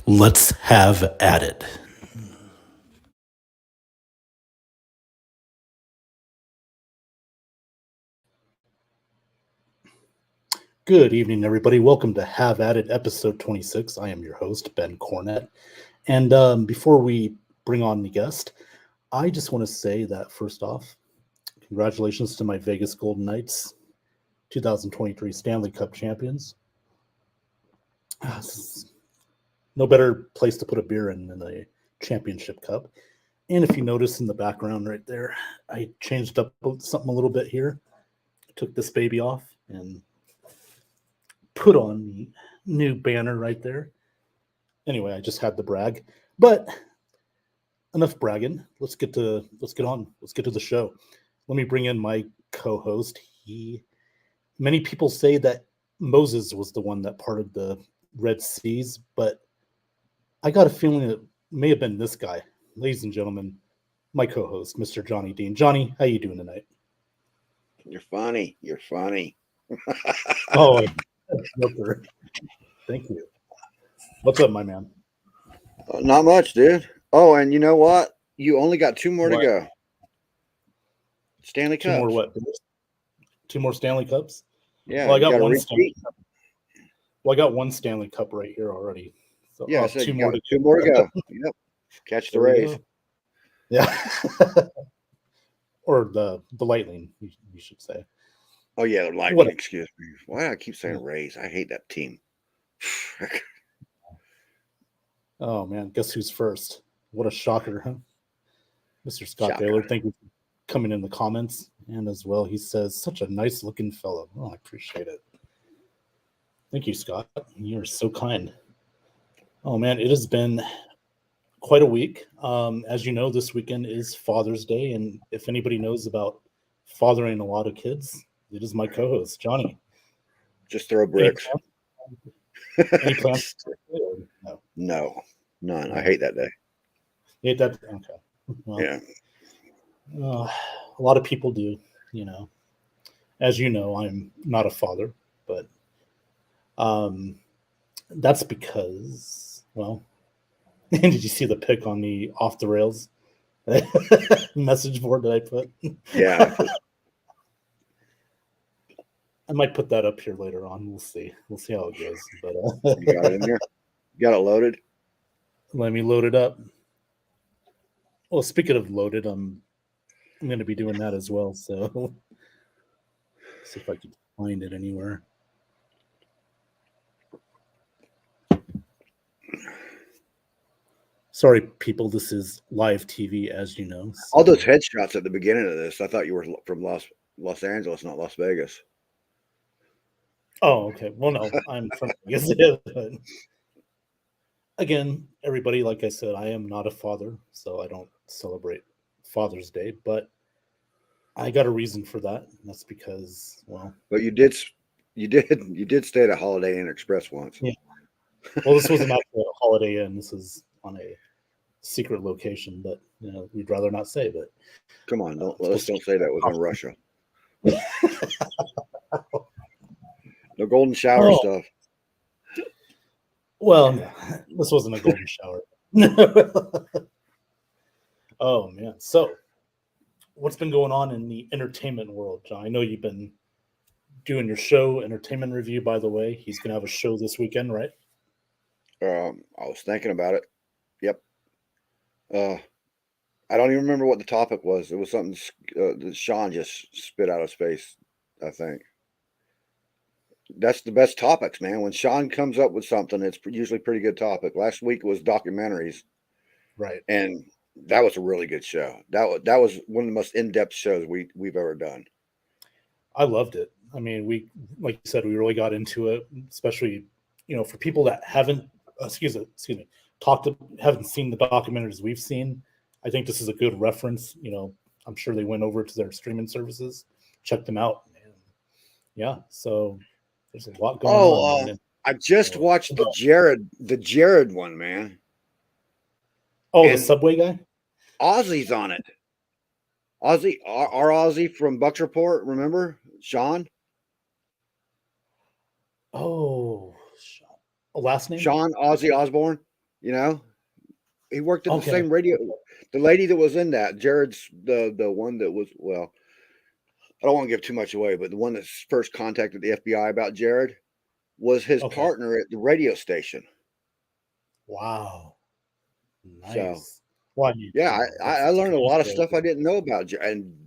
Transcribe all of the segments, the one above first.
Let's have at it. Good evening, everybody. Welcome to Have At It, episode 26. I am your host, Ben Cornett. And before we bring on the guest, I just want to say that first off, congratulations to my Vegas Golden Knights, 2023 Stanley Cup champions. No better place to put a beer in than a championship cup. And if you notice in the background right there, I changed up something a little bit here. Took this baby off and put on the new banner right there. Anyway, I just had to brag. But enough bragging. Let's get to the show. Let me bring in my co-host. Many people say that Moses was the one that parted the Red Seas, but I got a feeling it may have been this guy. Ladies and gentlemen, my co-host, Mr. Johnny Dean. Johnny, how you doing tonight? You're funny. You're funny. Oh, thank you. What's up, my man? Not much, dude. Oh, and you know what? You only got two more to go. Stanley Cups. Two more what? Two more Stanley Cups? Yeah. Well, I got one Stanley Cup. Well, I got one Stanley Cup right here already. So yeah, two more to go. Yep. Catch the Rays. Yeah. Or the Lightning, you should say. Oh yeah, the Lightning. Excuse me. Why do I keep saying Rays? I hate that team. Oh man, guess who's first? What a shocker, huh? Mr. Scott Baylor, thank you for coming in the comments. And as well, he says, such a nice looking fellow. Oh, I appreciate it. Thank you, Scott. You're so kind. Oh man, it has been quite a week. As you know, this weekend is Father's Day, and if anybody knows about fathering a lot of kids, it is my co-host, Johnny. Just throw bricks. Any plans? No, none. I hate that day. You hate that? Okay. Well, yeah. A lot of people do, you know. As you know, I'm not a father, but that's because, well, did you see the pic on the Off the Rails message board that I put? Yeah. I might put that up here later on. We'll see. We'll see how it goes. But you got it in there? You got it loaded? Let me load it up. Well, speaking of loaded, I'm going to be doing that as well. So see if I can find it anywhere. Sorry, people. This is live TV, as you know. So. All those headshots at the beginning of this, I thought you were from Los Angeles, not Las Vegas. Oh, okay. Well, no, I'm from Vegas. But again, everybody, like I said, I am not a father, so I don't celebrate Father's Day. But I got a reason for that. And that's because, well, but you did stay at a Holiday Inn Express once. Yeah. Well, this wasn't actually a Holiday Inn. This is on a secret location, but you know, we'd rather not say. But come on, let's don't say that was in Russia. No golden shower stuff. Well, this wasn't a golden shower. Oh man! So, what's been going on in the entertainment world, John? I know you've been doing your show, Entertainment Review. By the way, he's going to have a show this weekend, right? I was thinking about it. Yep. I don't even remember what the topic was. It was something that Sean just spit out of space, I think. That's the best topics, man. When Sean comes up with something, it's usually a pretty good topic. Last week was documentaries. Right. And that was a really good show. That was one of the most in-depth shows we've ever done. I loved it. I mean, we, like you said, we really got into it, especially, you know, for people that haven't, haven't seen the documentaries we've seen. I think this is a good reference. You know, I'm sure they went over to their streaming services, checked them out. And yeah, so there's a lot going on. I just watched the Jared one, man. Oh, and the Subway guy? Ozzy's on it. Ozzy, our Ozzy from Bucks Report, remember? Sean? Oh, last name? Sean Ozzy Osbourne. You know, he worked at the Okay. same radio. The lady that was in that, Jared's the one that was, well, I don't want to give too much away, but the one that first contacted the FBI about Jared was his Okay. partner at the radio station. Wow. So Nice. Well, I mean, yeah, that's I learned a TV lot of show. stuff I didn't know about Jared. And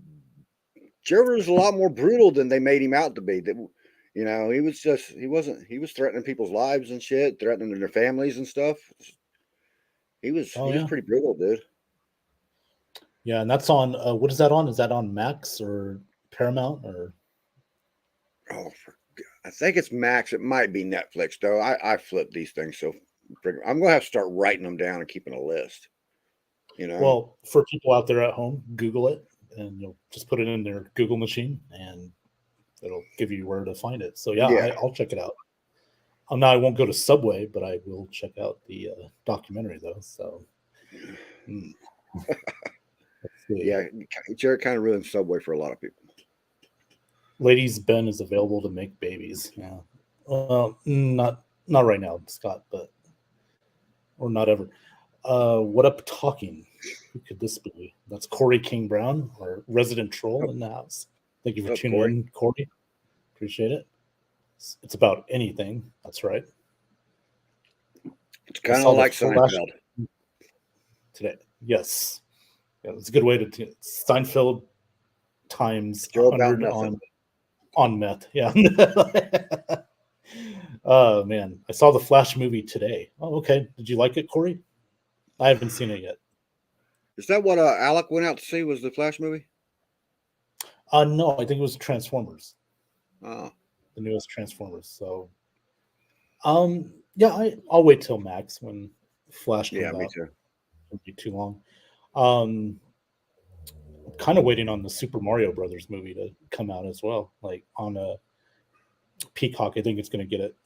Jared was a lot more brutal than they made him out to be. That, you know, he was threatening people's lives and shit, threatening their families and stuff. Oh He was yeah. pretty brutal, dude. Yeah, and that's on what is that on? Is that on Max or Paramount or Oh, I think it's Max. It might be Netflix though. I flip these things, so I'm gonna have to start writing them down and keeping a list. You know, well, for people out there at home, Google it and you'll just put it in their Google machine and it'll give you where to find it. So yeah, yeah, I'll check it out. Now I won't go to Subway, but I will check out the documentary though. So mm, let's see. yeah. Jared kind of ruined Subway for a lot of people. Ladies Ben is available to make babies. Yeah. Not right now, Scott, but or not ever. What up talking? Who could this be? That's Corey King Brown, our resident troll in the house. Thank you for What's up, tuning Corey? in, Corey. Appreciate it. It's about anything. That's right. It's I kind saw of the like Flash Seinfeld. today. Yes. Yeah, it's a good way to Seinfeld times Joe about 100 nothing. on meth. Yeah. Oh man, I saw the Flash movie today. Oh, okay. Did you like it, Corey? I haven't seen it yet. Is that what Alec went out to see? Was the Flash movie? No, I think it was Transformers, Oh, the newest Transformers. So, yeah, I'll wait till Max when Flash yeah, comes me out. too. Won't be too long. Um, kind of waiting on the Super Mario Brothers movie to come out as well, like on a Peacock. I think it's going to get it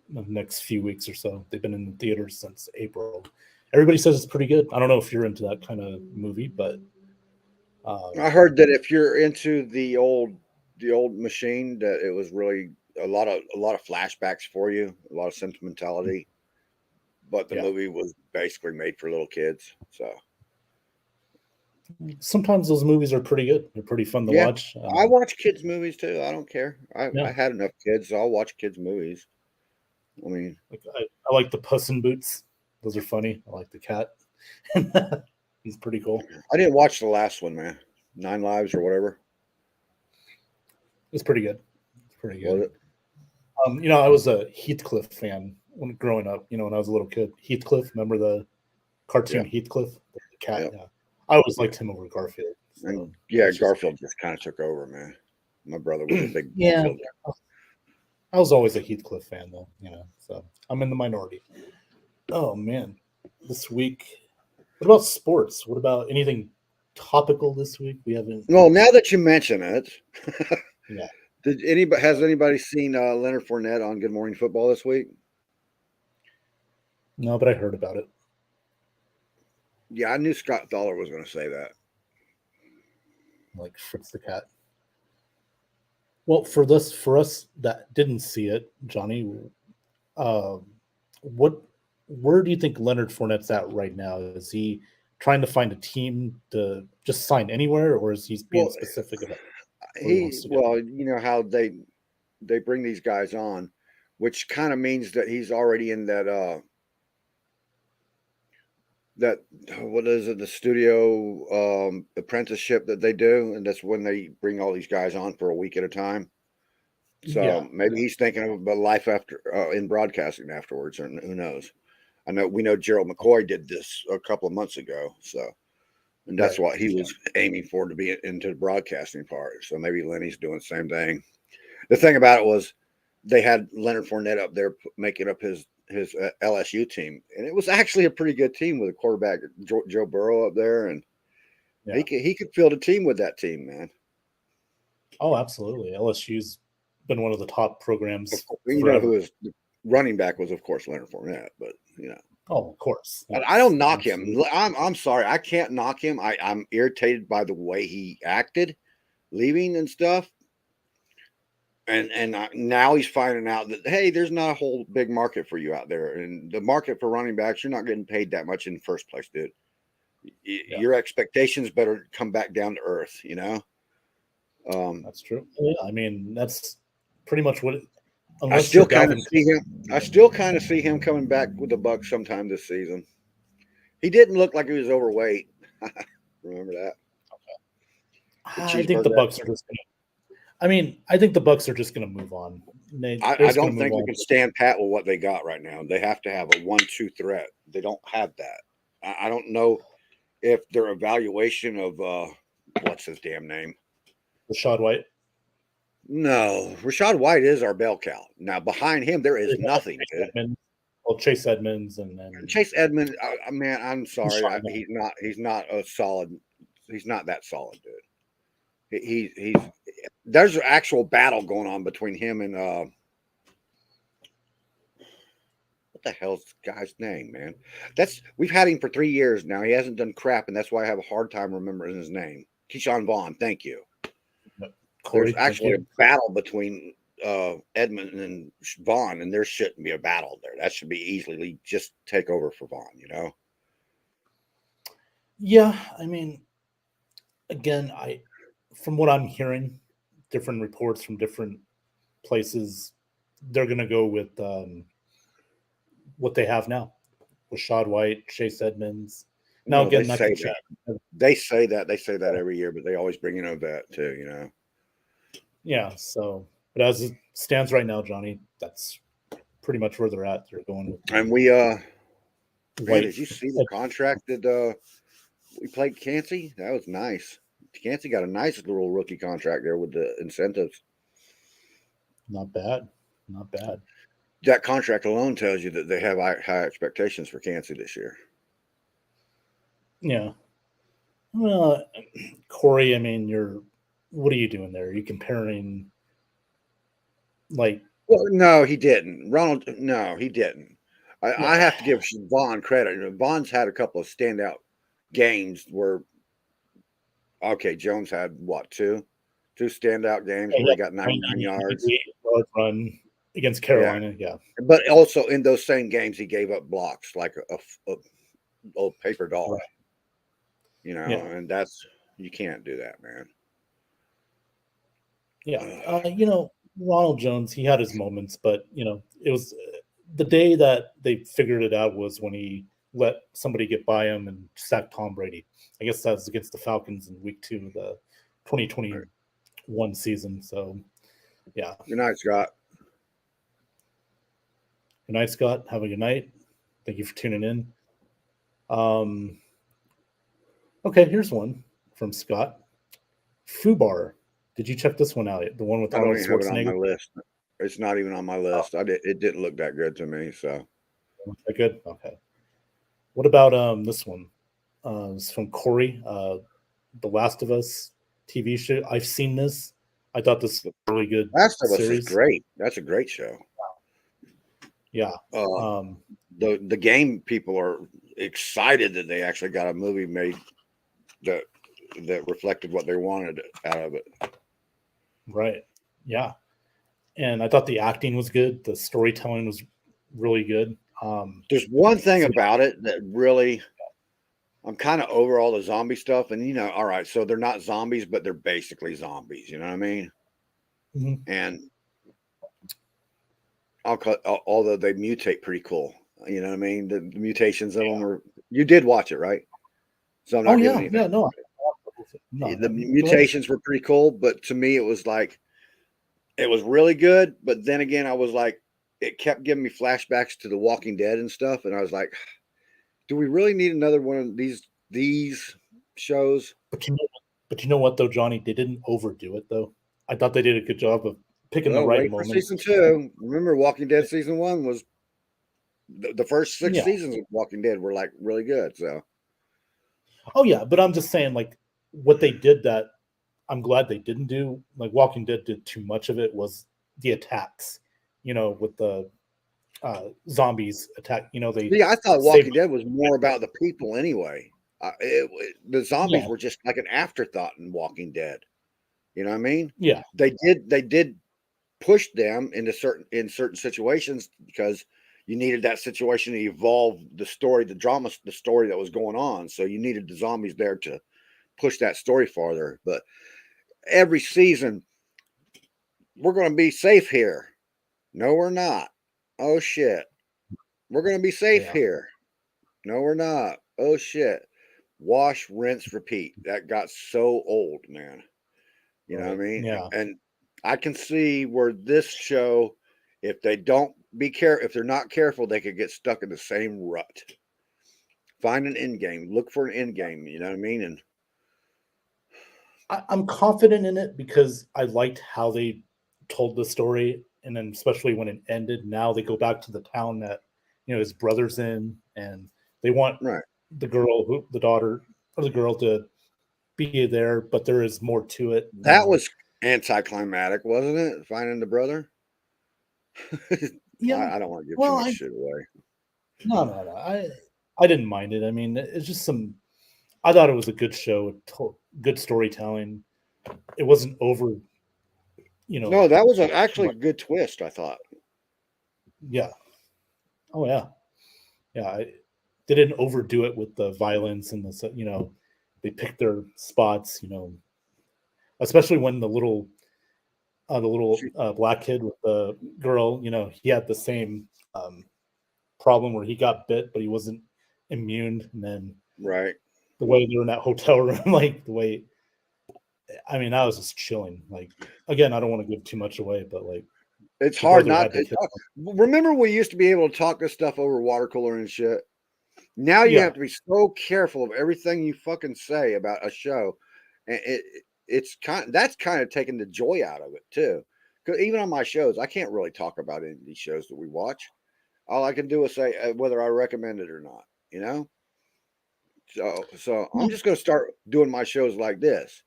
in the next few weeks or so. They've been in the theaters since April. Everybody says it's pretty good. I don't know if you're into that kind of movie, but I heard that if you're into the old machine, that it was really a lot of flashbacks for you, a lot of sentimentality. But the yeah, movie was basically made for little kids. So sometimes those movies are pretty good. They're pretty fun to yeah, watch. I watch kids movies too. I don't care. I Yeah, had enough kids, so I'll watch kids movies. I mean, like I like the Puss in Boots. Those are funny. I like the cat. He's pretty cool. I didn't watch the last one, man. 9 Lives or whatever. It's pretty good. It's pretty Was good. it? I was a Heathcliff fan when growing up. When I was a little kid. Heathcliff, remember the cartoon Yeah. Heathcliff, the cat? Yeah. Yeah, I always liked him over Garfield. So And yeah, it's just Garfield just kind of took over, man. My brother was a big yeah. Garfield. I was always a Heathcliff fan, though. So I'm in the minority. Oh man, this week. What about sports? What about anything topical this week? We haven't. Well, now that you mention it, Yeah. has anybody seen Leonard Fournette on Good Morning Football this week? No, but I heard about it. Yeah, I knew Scott Thaler was going to say that. Like Fritz the cat. Well, for us that didn't see it, Johnny, uh, where do you think Leonard Fournette's at right now? Is he trying to find a team to just sign anywhere, or is he being Well, specific about where he wants to go? well, you know how they bring these guys on, which kind of means that he's already in that what is it, the studio apprenticeship that they do, and that's when they bring all these guys on for a week at a time. So Yeah, maybe he's thinking of a life after in broadcasting afterwards, or who knows. We know Gerald McCoy did this a couple of months ago, so and that's right. what he was aiming for, to be into the broadcasting part. So maybe Lenny's doing the same thing. The thing about it was they had Leonard Fournette up there making up his LSU team, and it was actually a pretty good team with a quarterback Joe Burrow up there, and Yeah. he could field a team with that team, man. Oh, absolutely. LSU's been one of the top programs You know forever. who his running back was, of course, Leonard Fournette, but you know. Oh, of course. I don't knock Absolutely. him. I'm sorry, I can't knock him. I'm irritated by the way he acted, leaving and stuff. And now he's finding out that, hey, there's not a whole big market for you out there, and the market for running backs, you're not getting paid that much in the first place, dude. Yeah. Your expectations better come back down to earth, you know. That's true. Yeah, I mean, that's pretty much what. I Unless still you're kind of Dalvin, see him. I still kind of see him coming back with the Bucks sometime this season. He didn't look like he was overweight. Remember that? The I think the cheeseburger. Bucks are just gonna. I mean, I think the Bucks are just gonna move on. They're I just gonna don't move think they on. can stand pat with what they got right now. They have to have a 1-2 threat. They don't have that. I don't know if their evaluation of what's his damn name. Rashad White. No, Rashad White is our bell cow. Now behind him there is nothing, Chase dude. Edmonds. Well, Chase Edmonds, and then Chase Edmonds, man, I'm sorry, Sean Wright. he's not a solid. He's not that solid, dude. He's there's an actual battle going on between him and what the hell's the guy's name, man? We've had him for 3 years now. He hasn't done crap, and that's why I have a hard time remembering his name. Keyshawn Vaughn, thank you. Corey. There's actually a battle between Edmund and Vaughn, and there shouldn't be a battle there. That should be easily just take over for Vaughn, you know? Yeah, I mean, again, from what I'm hearing, different reports from different places, they're gonna go with what they have now. Rashad White, Chase Edmonds. Now No, again, they that say could that. change. They say that every year, but they always bring in a vet too, you know. Yeah, so but as it stands right now, Johnny, that's pretty much where they're at. They're going with And we man, White. did you see the contract that we played Cansey? That was nice. Cansey got a nice little rookie contract there with the incentives. Not bad. Not bad. That contract alone tells you that they have high expectations for Cansey this year. Yeah. Well, Corey, I mean, what are you doing there? Are you comparing like Well, no, he didn't. Ronald, no, he didn't. I have to give Vaughn credit. You know, Vaughn's had a couple of standout games where, okay, Jones had what, two standout games where he got 99 yards. Run against Carolina, yeah. But also in those same games, he gave up blocks like a old paper doll. Right. You know, Yeah. and you can't do that, man. Yeah. Ronald Jones, he had his moments, but it was the day that they figured it out was when he let somebody get by him and sacked Tom Brady. I guess that was against the Falcons in week 2 of the 2021 season. So, yeah. Good night, Scott. Good night, Scott. Have a good night. Thank you for tuning in. Okay, here's one from Scott. Fubar. Did you check this one out? The one with I don't Arnold even have it on my Schwarzenegger? list. It's not even on my list. It didn't look that good to me. So That good? Okay. What about this one? It's from Corey, The Last of Us TV show. I've seen this. I thought this was a really good Last of Us series. is great. That's a great show. Yeah. The game people are excited that they actually got a movie made that reflected what they wanted out of it. Right. Yeah. And I thought the acting was good. The storytelling was really good. There's one thing about it that really, I'm kind of over all the zombie stuff. And, all right, so they're not zombies, but they're basically zombies. You know what I mean? Mm-hmm. And although they mutate pretty cool. You know what I mean? The mutations of them are, you did watch it, right? So I'm not giving anything. Yeah, no. The mutations were pretty cool, but to me, it was really good. But then again, I was like, it kept giving me flashbacks to The Walking Dead and stuff. And I was like, do we really need another one of these shows? But you know what, though, Johnny? They didn't overdo it, though. I thought they did a good job of picking the right moment. Season 2. Remember, Walking Dead season 1 was the first 6 seasons of Walking Dead were like really good. So, oh yeah, but I'm just saying, like, what they did that I'm glad they didn't do. Like, Walking Dead did too much of it. Was the attacks, with the zombies attack. I thought Walking Dead was more about the people anyway. The zombies were just like an afterthought in Walking Dead. You know what I mean? Yeah, they did pushed them into certain situations because you needed that situation to evolve the story, the drama, the story that was going on. So you needed the zombies there to push that story farther. But every season, we're going to be safe here. No, we're not. Oh shit. We're going to be safe Yeah. here. No, we're not. Oh shit. Wash, rinse, repeat. That got so old, man. You know what I Right. mean? Yeah. And I can see where this show, if they don't if they're not careful, they could get stuck in the same rut. Find an end game. Look for an end game. You know what I mean? And I'm confident in it because I liked how they told the story, and then especially when it ended. Now they go back to the town that his brother's in, and they want right. the daughter or the girl to be there, but there is more to it. That was anticlimactic, wasn't it? Finding the brother. Yeah. I don't want to give too Well, much shit away. no. I didn't mind it. I mean, it's just some. I thought it was a good show, good storytelling. It wasn't over. No, that was Too actually a much. good twist, I thought. Yeah. Oh yeah. Yeah. They didn't overdo it with the violence and they picked their spots. Especially when the little black kid with the girl. He had the same problem where he got bit, but he wasn't immune. And then Right. the way they were in that hotel room, like the way, I mean, that was just chilling. Like, again, I don't want to give too much away, but like It's the hard brother not had to to kill talk. Remember, we used to be able to talk this stuff over water cooler and shit. Now you Yeah. have to be so careful of everything you fucking say about a show, and that's kind of taking the joy out of it too. Because even on my shows, I can't really talk about any of these shows that we watch. All I can do is say whether I recommend it or not. You know. So I'm just going to start doing my shows like this.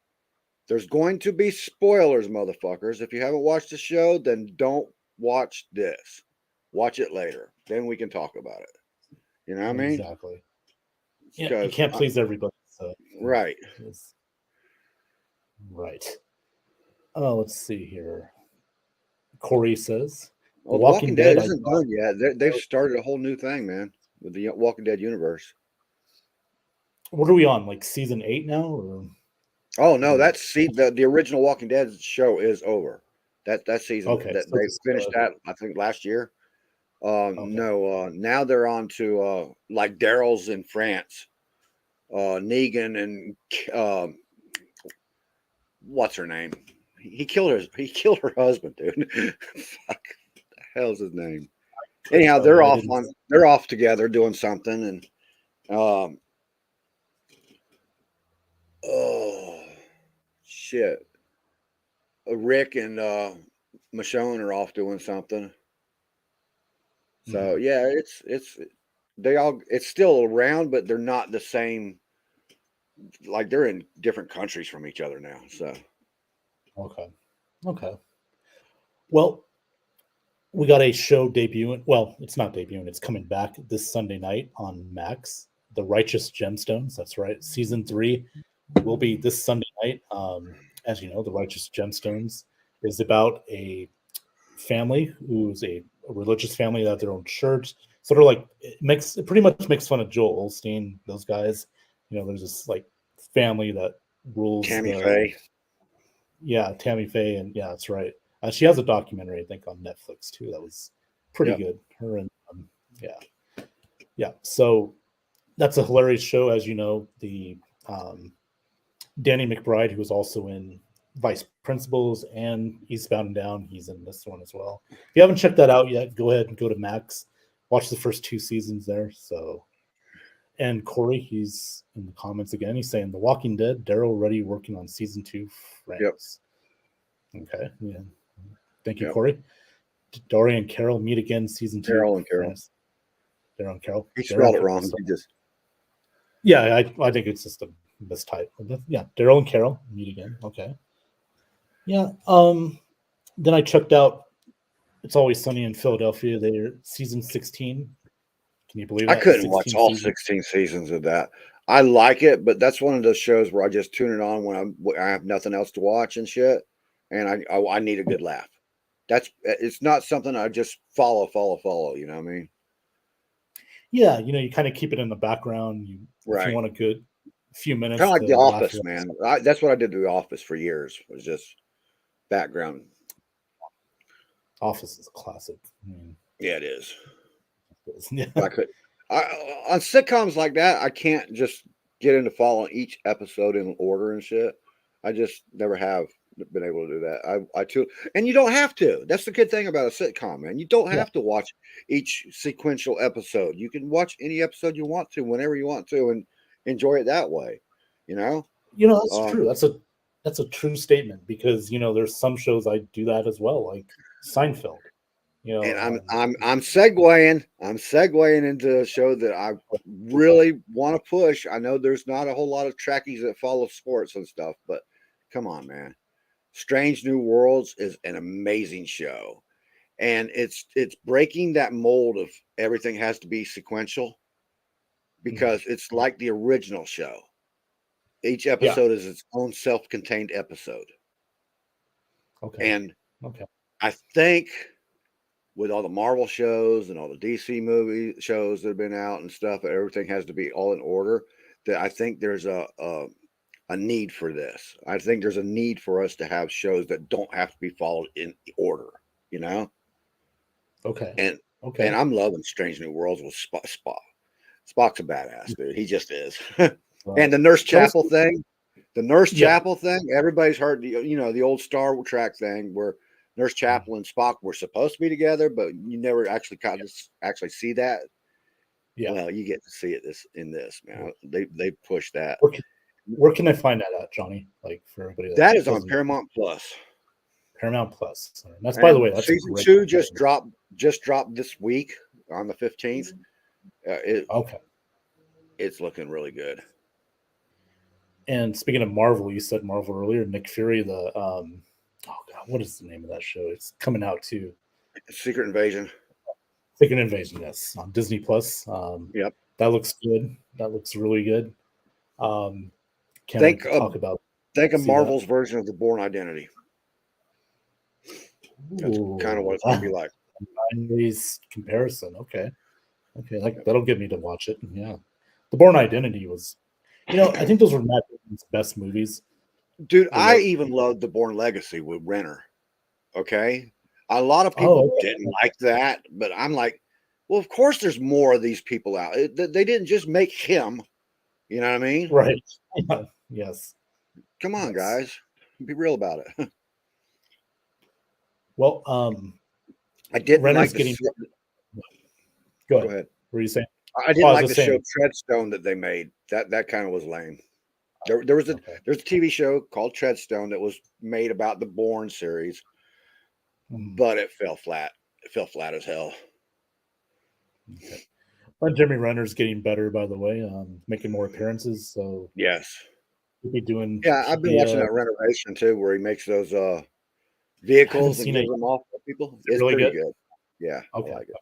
There's going to be spoilers, motherfuckers. If you haven't watched the show, then don't watch this. Watch it later. Then we can talk about it. You know what I mean? Exactly. Yeah, you Because can't please everybody. So right. it's right. Oh, let's see here. Corey says, "The Well, The Walking Walking Dead Dead." I isn't thought, done yet. They've started a whole new thing, man, with the Walking Dead universe. what are we on? Like season 8 now, or Oh no, the original Walking Dead show is over. That season okay? that So they just finished that I think last year. okay, No, now they're on to like Daryl's in France, Negan and um, what's her name? He killed her. He killed her husband, dude. Fuck, the hell's his name? couldn't Anyhow, tell you. I didn't. they're off together doing something, and oh shit, Rick and Michonne are off doing something. So yeah, it's still around, but they're not the same. Like they're in different countries from each other now. So Okay, okay. Well, we got a show debuting. Well, it's not debuting. It's coming back this Sunday night on Max. The Righteous Gemstones. That's right. Season 3 will be this Sunday night. As you know, the Righteous Gemstones is about a family who's a religious family that have their own church. Sort of like it pretty much makes fun of Joel Osteen, those guys. There's this like family that rules Tammy Faye. Yeah, Tammy Faye, and yeah, that's right. She has a documentary, I think, on Netflix too. That was pretty good. Her and yeah. So that's a hilarious show, as you know. The Danny McBride, who was also in Vice Principals and Eastbound and Down, he's in this one as well. If you haven't checked that out yet, go ahead and go to Max. Watch the first 2 seasons there. So, and Corey, he's in the comments again. He's saying The Walking Dead, Daryl already working on season 2. Friends. Yep. Okay. Yeah. Thank you, Yep. Corey. Dory and Carol meet again, season 2. Daryl and Carol. Friends. Daryl and Carol. He spelled it wrong. He just Yeah, I think it's just a mistype. Yeah, Daryl and Carol meet again. Okay. Yeah. Then I checked out It's Always Sunny in Philadelphia. They're season 16. Can you believe that? I couldn't watch all 16 seasons of that. I like it, but that's one of those shows where I just tune it on when I have nothing else to watch and shit, and I need a good laugh. it's not something I just follow. You know what I mean? Yeah, you kind of keep it in the background. If you Right. want a good few minutes Kind of like to The laugh Office, your ass man. off. That's what I did to The Office for years. Was just background. Office is a classic. I mean, Yeah, it is. yeah. But I could. On sitcoms like that, I can't just get into following each episode in order and shit. I just never have been able to do that. I too, and you don't have to. That's the good thing about a sitcom, man. You don't Yeah. have to watch each sequential episode. You can watch any episode you want to, whenever you want to, and enjoy it that way. You know. That's Um, true. That's a true statement because there's some shows I do that as well, like Seinfeld. and I'm segueing. I'm segueing into a show that I really want to push. I know there's not a whole lot of trackies that follow sports and stuff, but come on, man. Strange New Worlds is an amazing show. And it's breaking that mold of everything has to be sequential because it's like the original show. Each Yeah. episode is its own self-contained episode. Okay. And Okay. I think with all the Marvel shows and all the DC movie shows that have been out and stuff, everything has to be all in order. That I think there's a need for this. I think there's a need for us to have shows that don't have to be followed in order, you know? Okay. And Okay. I'm loving Strange New Worlds with Spock. Spock's a badass, dude. He just is. And the Nurse Chapel thing, Yeah. everybody's heard the old Star Trek thing where Nurse Chapel and Spock were supposed to be together, but you never actually got to actually see that. Yeah. Well, you get to see it in this, man. They push that. Where can I find that at, Johnny? Like for everybody That is on doesn't- Paramount Plus. Paramount Plus. And that's, by the way, that's season great. 2 just dropped this week on the 15th. Okay. It's looking really good. And speaking of Marvel, you said Marvel earlier. Nick Fury, what is the name of that show? It's coming out too. Secret Invasion. Secret Invasion, yes, on Disney Plus. Yep. That looks good. That looks really good. Can't Think wait to talk about. Think of Marvel's version of the Bourne Identity. That's kind of what it's going to be like. Nice comparison. Okay. That'll get me to watch it. Yeah, the Bourne Identity was, I think those were Matt Damon's best movies. Dude, I even loved the Bourne Legacy with Renner. Okay, a lot of people didn't like that, but I'm like, well, of course, there's more of these people out. They didn't just make him. You know what I mean? Right. Yes. Come on, guys, be real about it. Well, I didn't Renner's like Go ahead. What were you saying? I didn't like the show Treadstone that they made. That kind of was lame. There's a TV show called Treadstone that was made about the Bourne series, but it fell flat. It fell flat as hell. Okay. But Jeremy Renner's getting better, by the way, making more appearances. So yes, he'll be doing. Yeah, I've been watching that Renovation too, where he makes those vehicles and gives them off to people. It's really pretty good. Yeah, okay. I like it.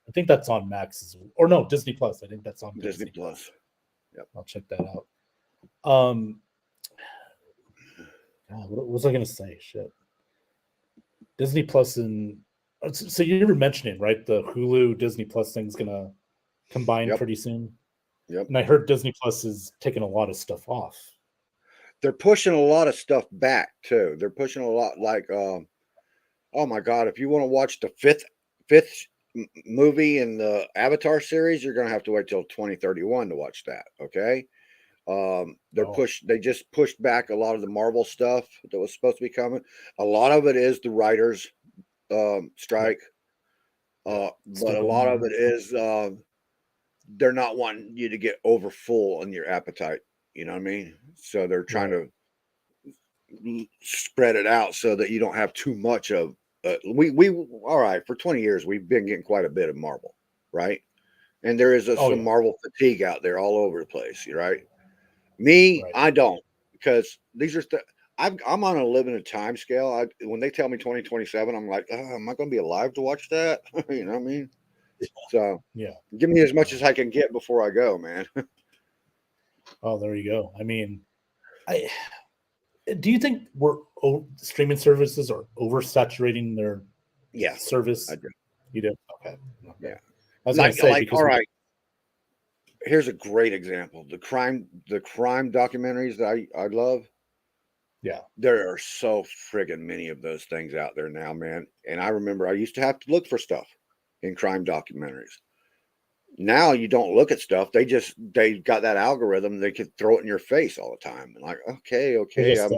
I think that's on Max, or no, Disney Plus. I think that's on Disney Plus. Yep, I'll check that out. What was I going to say? Shit. Disney Plus and so you were mentioning, right? The Hulu Disney Plus thing's going to combine pretty soon. Yep. And I heard Disney Plus is taking a lot of stuff off. They're pushing a lot of stuff back too. They're pushing a lot, like, oh my God, if you want to watch the fifth movie in the Avatar series, you're going to have to wait till 2031 to watch that. Okay. They just pushed back a lot of the Marvel stuff that was supposed to be coming. A lot of it is the writers strike. But a lot of it is they're not wanting you to get over full in your appetite. You know what I mean? So they're trying to spread it out so that you don't have too much of. We all right, for 20 years we've been getting quite a bit of Marvel, right? And there is some Marvel fatigue out there all over the place, right? Me, I don't, because these are I'm on a limited time scale. When they tell me 2027, I'm like, am I going to be alive to watch that? You know what I mean? So yeah, give me as much as I can get before I go, man. Oh, there you go. I mean, do you think streaming services are oversaturating Yeah, service? I do. You do? Okay. Yeah. I was going to say because all right. Here's a great example: the crime documentaries that I love. yeah, There are so friggin' many of those things out there now, man. And I remember I used to have to look for stuff in crime documentaries. Now you don't look at stuff. They got that algorithm. They could throw it in your face all the time. And like, okay, I'm yeah.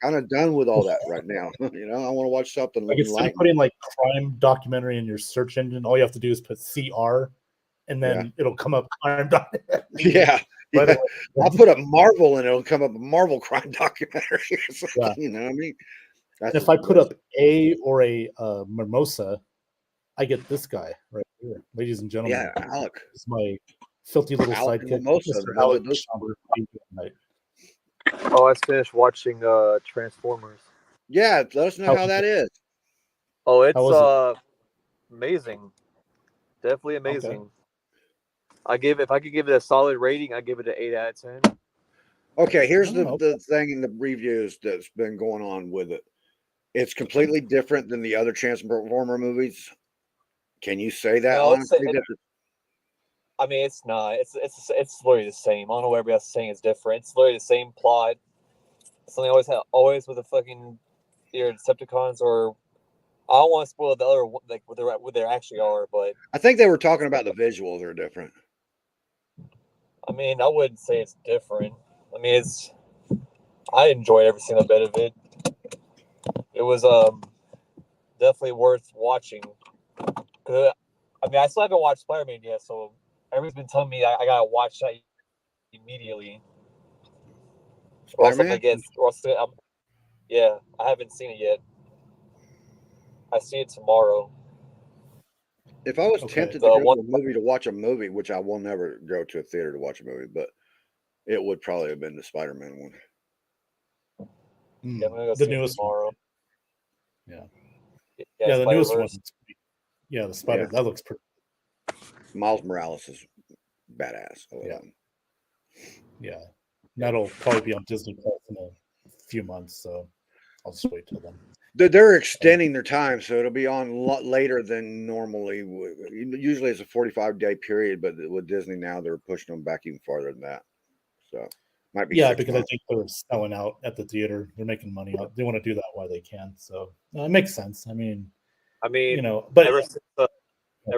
kind of done with all that right now. I want to watch something Like instead of enlightening. putting like crime documentary in your search engine, all you have to do is put CR, and then Yeah. it'll come up crime documentary. Yeah. Right Yeah. away. I'll put up Marvel and it'll come up a Marvel crime documentary. It's like, Yeah. you know what I mean? And if I put up a or a mimosa, I get this guy right here, ladies and gentlemen. yeah, Alec. It's my filthy little Alec and sidekick, Mimosa. Mr. Alex Those, Schomburg. How you doing tonight? Oh, I just finished watching Transformers. yeah, let us know How how was that is. Oh, How it's was it? amazing. Definitely Okay. amazing. If I could give it a solid rating, I give it an 8 out of 10. Okay, here's Oh, the thing in the reviews that's been going on with it. It's completely different than the other Transformer movies. Can you say that No, honestly? I mean, it's not. It's literally the same. I don't know what everybody else is saying is different. It's literally the same plot. Something always with the fucking either Decepticons or I don't want to spoil the other like what they actually are, but I think they were talking about the visuals are different. I mean, I wouldn't say it's different. I mean, I enjoyed every single bit of it. It was definitely worth watching. Cause I mean, I still haven't watched Spider-Man yet, so everybody's been telling me I gotta watch that immediately. Spider-Man? Yeah, I haven't seen it yet. I see it tomorrow. If I was Okay. tempted to go to a movie to watch a movie, which I will never go to a theater to watch a movie, but it would probably have been the Spider-Man one. Yeah, I'm gonna go The see it newest tomorrow. one. Yeah. Yeah, the newest one. Spider-Verse. Yeah, the Spider. Yeah. That looks pretty. Miles Morales is badass. Yeah. Yeah. That'll probably be on Disney Plus in a few months, so I'll just wait till then. They're extending their time, so it'll be on a lot later than normally. Usually it's a 45-day period, but with Disney now, they're pushing them back even farther than that. So might be Yeah, 6 because months. I think they're selling out at the theater. They're making money out. They want to do that while they can. So it makes sense. I mean, but ever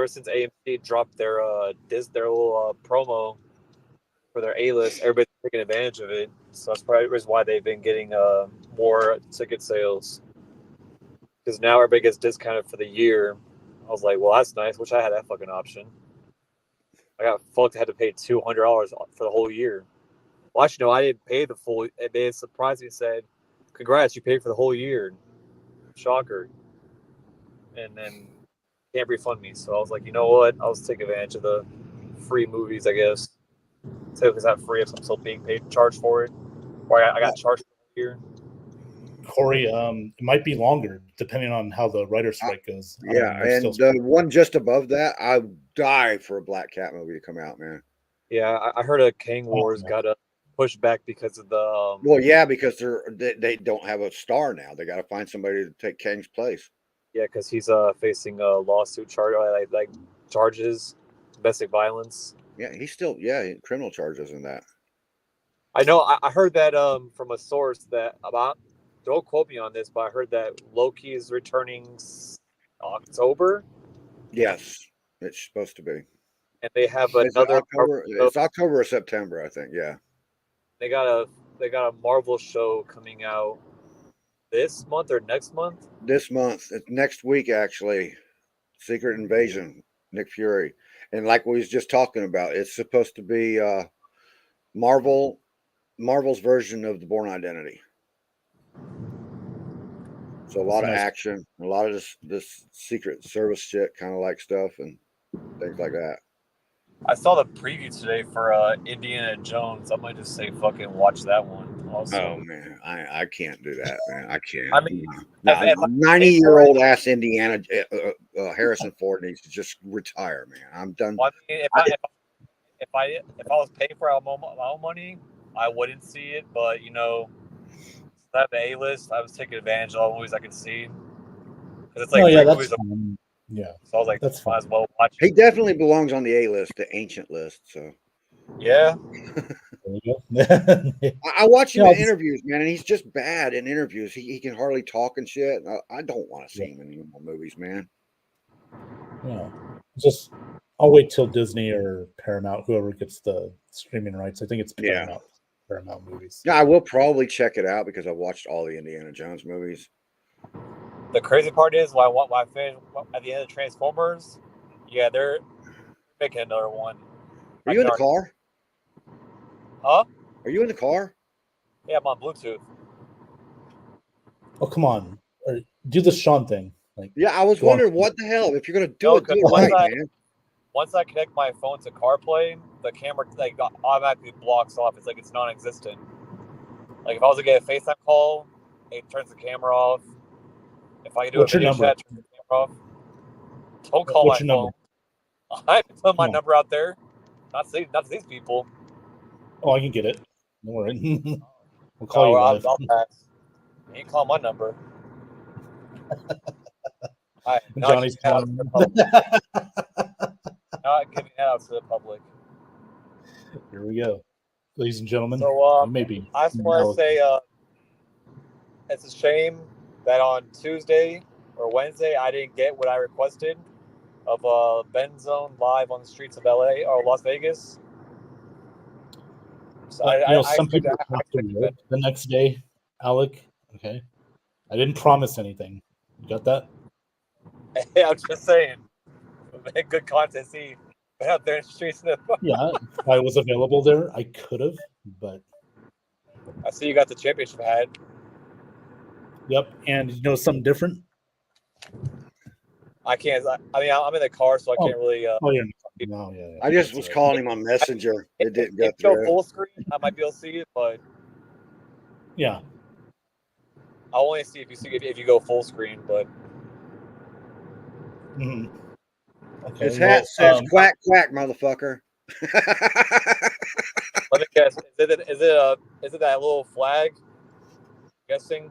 since AMC dropped their little promo for their A-list, everybody's taking advantage of it. So that's probably the reason why they've been getting more ticket sales. Because now everybody gets discounted for the year. I was like, well, that's nice. Wish I had that fucking option. I got fucked. I had to pay $200 for the whole year. Well, actually, no, I didn't pay the full. They surprised me and said, "Congrats, you paid for the whole year." Shocker. And then can't refund me. So I was like, you know what? I'll just take advantage of the free movies, I guess. So it's not free if I'm still being charged for it. Or I got charged for the year. Corey, it might be longer depending on how the writer's strike goes. Yeah, and the one just above that, I would die for a Black Cat movie to come out, man. Yeah, I heard a Kang Wars got pushed back because of the. Well, yeah, because they don't have a star now. They got to find somebody to take Kang's place. Yeah, because he's facing a lawsuit charge, like charges, domestic violence. Yeah, he's still criminal charges in that. I know. I heard that from a source that about. Don't quote me on this, but I heard that Loki is returning October. Yes, it's supposed to be. And they have another October. It's October or September, I think. Yeah. They got a Marvel show coming out this month or next month. This month, it's next week actually. Secret Invasion, Nick Fury, and like we was just talking about, it's supposed to be Marvel's version of the Bourne Identity. So a lot of action, a lot of this Secret Service shit, kind of like stuff and things like that. I saw the preview today for Indiana Jones. I might just say fucking watch that one. Also. Oh man, I can't do that, man. I can't. I mean, 90-year-old ass Indiana Harrison Ford needs to just retire, man. I'm done. Well, I mean, if I was paying for my own money, I wouldn't see it. But I have the A-list. I was taking advantage of all the movies I could see. It's like Oh yeah, three that's movies. fine. Yeah, So I was like, that's might as fine. well watch He it. definitely belongs on the A list, the ancient list. So Yeah. There you go. I watch him Yeah, in I'll just- interviews, man, and he's just bad in interviews. He can hardly talk and shit. I don't want to see him in any more movies, man. yeah. Just I'll wait till Disney or Paramount, whoever gets the streaming rights. I think it's Yeah. Paramount movies. Yeah, I will probably check it out because I've watched all the Indiana Jones movies. The crazy part is when I finished at the end of Transformers, yeah, they're making another one. Are you in the car? Huh? Are you in the car? Yeah, I'm on Bluetooth. Oh come on, do the Sean thing. Like, Yeah, I was Go on. wondering what the hell. If you're gonna do No, it, do it 'cause right, once man. Once I connect my phone to CarPlay, the camera like automatically blocks off. It's like it's non-existent. Like if I was to get a FaceTime call, it turns the camera off. If I do What's a your video number? chat, turn the camera off. Don't call What's my your phone. number? I haven't put my Come on. number out there. Not to these people. Oh, I can get it. Don't worry. We'll call you I'll live. pass. You can call my number. Alright, Johnny's not calling. giving that out to the public. Here we go, ladies and gentlemen. So, maybe I just want to say it's a shame that on Tuesday or Wednesday I didn't get what I requested of Ben Zone live on the streets of LA or Las Vegas. So some people have to work the next day. Alec, okay. I didn't promise anything. You got that? Yeah, I'm just saying. Make good content. See, out there in the streets. Yeah, if I was available there, I could have, but I see you got the championship hat. yep. And you know something different? I can't. I mean, I'm in the car, so I can't really. Oh, yeah. No, yeah. I just That's was right. calling him on Messenger. It didn't go If you go through. full screen, I might be able to see it, but Yeah. I'll only see if you go full screen. But Mhm. Okay. His hat well, says "quack quack, motherfucker." let me guess. Is it that little flag? I'm guessing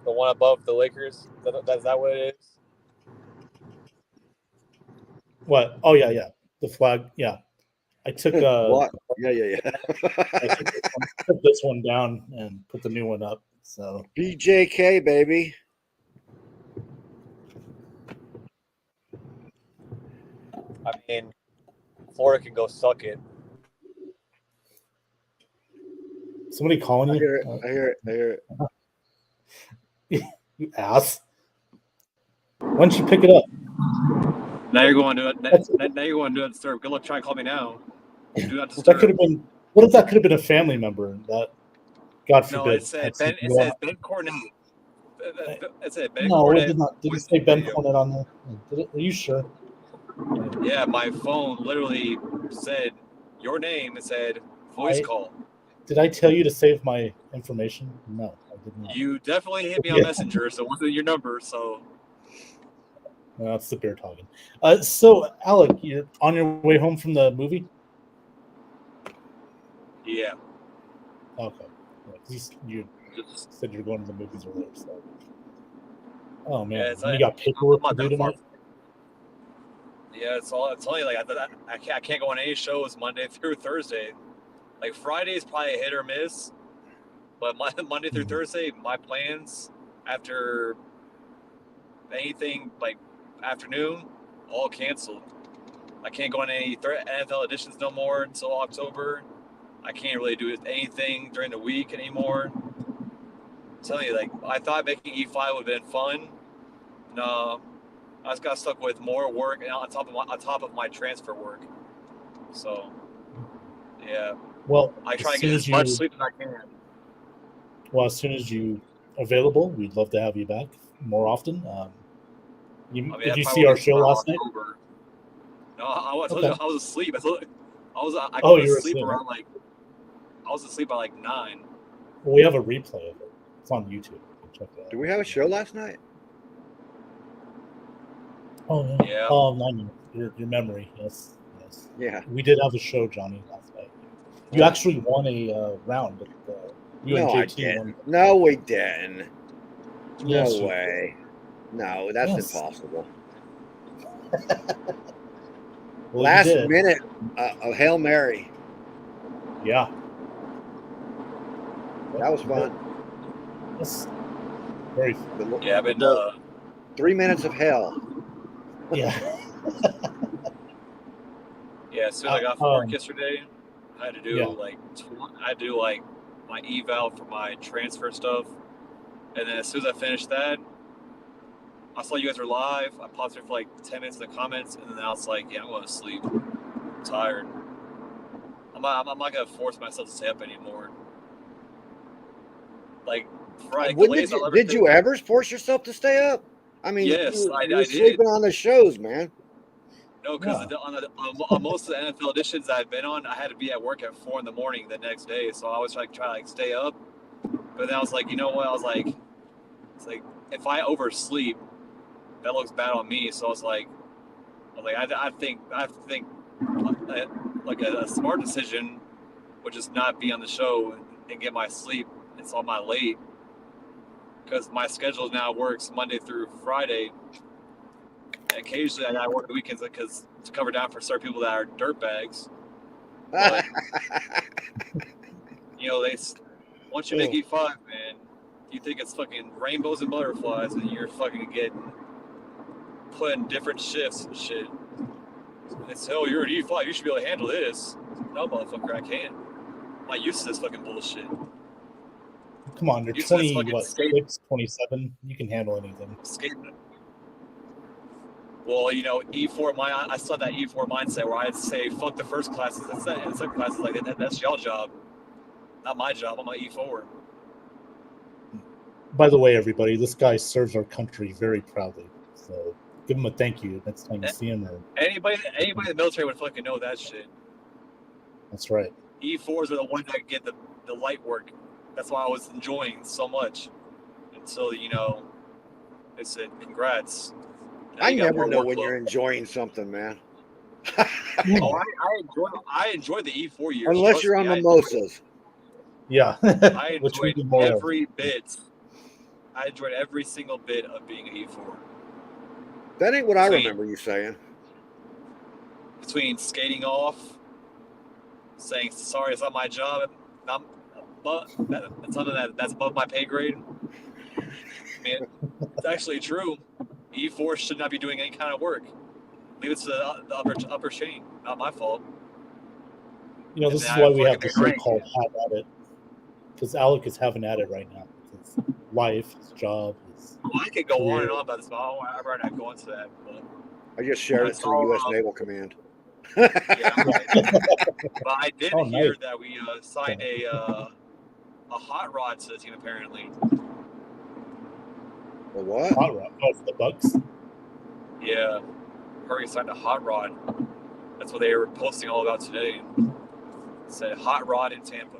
the one above the Lakers. Is that what it is? what? Oh yeah, yeah. The flag. Yeah. I took What? Yeah. took this one down and put the new one up. So BJK, baby. I mean, Florida can go suck it. somebody calling I you? hear it. I hear it. You ass. Why don't you pick it up? Now you're going to That's- now you're going to do it disturb. Good luck trying to call me now. Do not That disturb. could have been. What if that could have been a family member? That, God No, forbid. it said had Ben. something It going says on. Ben Cornett. It said Ben No, it Cornett. did not. Did it voice say Ben video. Cornett on there? Did it? Are you sure? Yeah, my phone literally said your name. It said voice call. Did I tell you to save my information? No, I did not. You definitely hit me on Yeah. Messenger, so it wasn't your number. So No, that's the beer talking. So, Alec, you're on your way home from the movie? yeah, Okay. Yeah, you just said you're going to the movies earlier. So. Oh, man. Yeah, it's And you like- got paperwork I'm to not do that far. tonight? Yeah, it's only like I can't go on any shows Monday through Thursday. Like Friday is probably a hit or miss, but Monday through Mhm. Thursday, my plans after anything like afternoon, all canceled. I can't go on any NFL editions no more until October. I can't really do anything during the week anymore. I'm telling you, like I thought making E5 would have been fun. No, I just got stuck with more work and on top of my transfer work. So, yeah, Well, I try as to soon get as as much you, sleep as I can. well, as soon as you available, we'd love to have you back more often. I mean, Did that you probably see our won't be show for last night? October. No, I was Okay. I was asleep. I Oh, go you to were sleep asleep, around I was asleep by 9. Well, we have a replay of it. It's on YouTube. Check that out. Did we have a show last night? Oh, yeah. Yeah. Oh, no, your memory. Yes. Yeah. We did have a show, Johnny, last night. You actually won a round. You No, and I JT won. didn't. No, we didn't. Yes, No you way. No, that's Yes. impossible. Well, you Last did. minute, a Hail Mary. Yeah. That was fun. Yes. Very. The- Yeah, I've been. the 3 minutes of hell. Yeah. Yeah, as soon as I got from work Um, yesterday, I had to do yeah. like my eval for my transfer stuff, and then as soon as I finished that, I saw you guys were live. I paused it for like 10 minutes in the comments, and then I was like, yeah, I'm going to sleep. I'm tired. I'm not going to force myself to stay up anymore. Like, Friday, Did you ever force yourself to stay up? I mean, Yes, I you were did. sleeping on the shows, man. No, because Yeah. on most of the NFL editions I've been on, I had to be at work at 4 in the morning the next day, so I was trying to stay up. But then I was like, you know what? It's like if I oversleep, that looks bad on me. So I think like a smart decision would just not be on the show and get my sleep. It's on my late because my schedule now works Monday through Friday. And occasionally I work the weekends because to cover down for certain people that are dirtbags. But you know, once you make E5, man, you think it's fucking rainbows and butterflies, and you're fucking getting put in different shifts and shit. And it's, oh, you're an E5, you should be able to handle this. No, motherfucker, I can't. I'm not used to this fucking bullshit. Come on, you're Used to this 20, fucking what, skate- 6, 27? You can handle anything. Skating. Well, you know, I still had that E4 mindset where I'd say, fuck the first classes and second classes, like that's y'all job, not my job. I'm an E4. By the way, everybody, this guy serves our country very proudly. So give him a thank you next time you see him. Or Anybody in the military would fucking know that shit. that's right. E4s are the ones that get the light work. That's why I was enjoying so much until, you know, they said, congrats. Now I you got never more know when workload. you're enjoying something, man. Oh, I enjoy the E4 years. Unless Trust you're me, on mimosas. Yeah. I Which we enjoyed do more of. every bit. I enjoyed every single bit of being an E4. That ain't what I Sweet. remember you saying. Between skating off, saying sorry, it's not my job, but that's something that's above my pay grade. I mean, it's actually true. E4 should not be doing any kind of work. Leave it to the upper chain. Not my fault. You know, this is And why I we have the fucking agree. so-called have at it. Because Alec is having at it right now. His life, his job, his Well, I could go on and career. on about this, but I'd rather not go into that. But I just shared it to the U.S. Naval Command. yeah, but I did Oh, hear nice. that we signed a hot rod to the team apparently. A what? Hot rod. Oh, for the Bucks. Yeah, Hurry signed a hot rod. That's what they were posting all about today. It said hot rod in Tampa.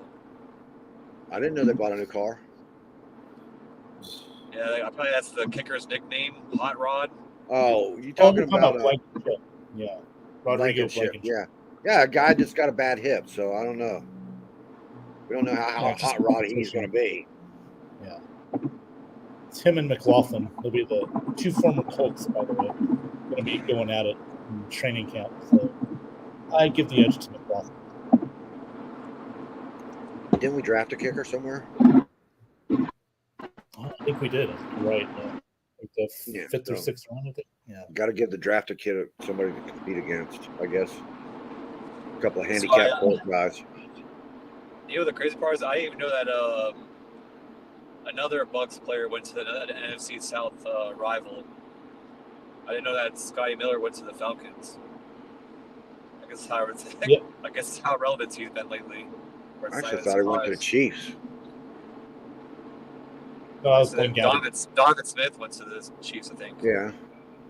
I didn't know they bought a new car. Yeah, apparently that's the kicker's nickname, hot rod. Oh, you Oh, talking we're talking about Blankenship. Yeah. Rodrigo Blankenship? Blankenship. Yeah, a guy that's got a bad hip. So I don't know. We don't know how Yeah, just hot rod he's going to be. Yeah. It's him and McLaughlin. They'll be the two former Colts, by the way. Going to be going at it in training camp. So I give the edge to McLaughlin. Didn't we draft a kicker somewhere? I think we did. Right. Like the Yeah, fifth or so- sixth round, I think. Yeah. Got to give the drafted kid somebody to compete against, I guess. A couple of So handicapped Colts guys. You know the crazy part is I didn't even know that another Bucks player went to the NFC South rival. I didn't know that Scotty Miller went to the Falcons. I guess how Yep. I guess how relevant he's been lately. Or I it's actually not thought he went to the surprise. Chiefs. No, I was So going down. Donovan Smith went to the Chiefs, I think. Yeah.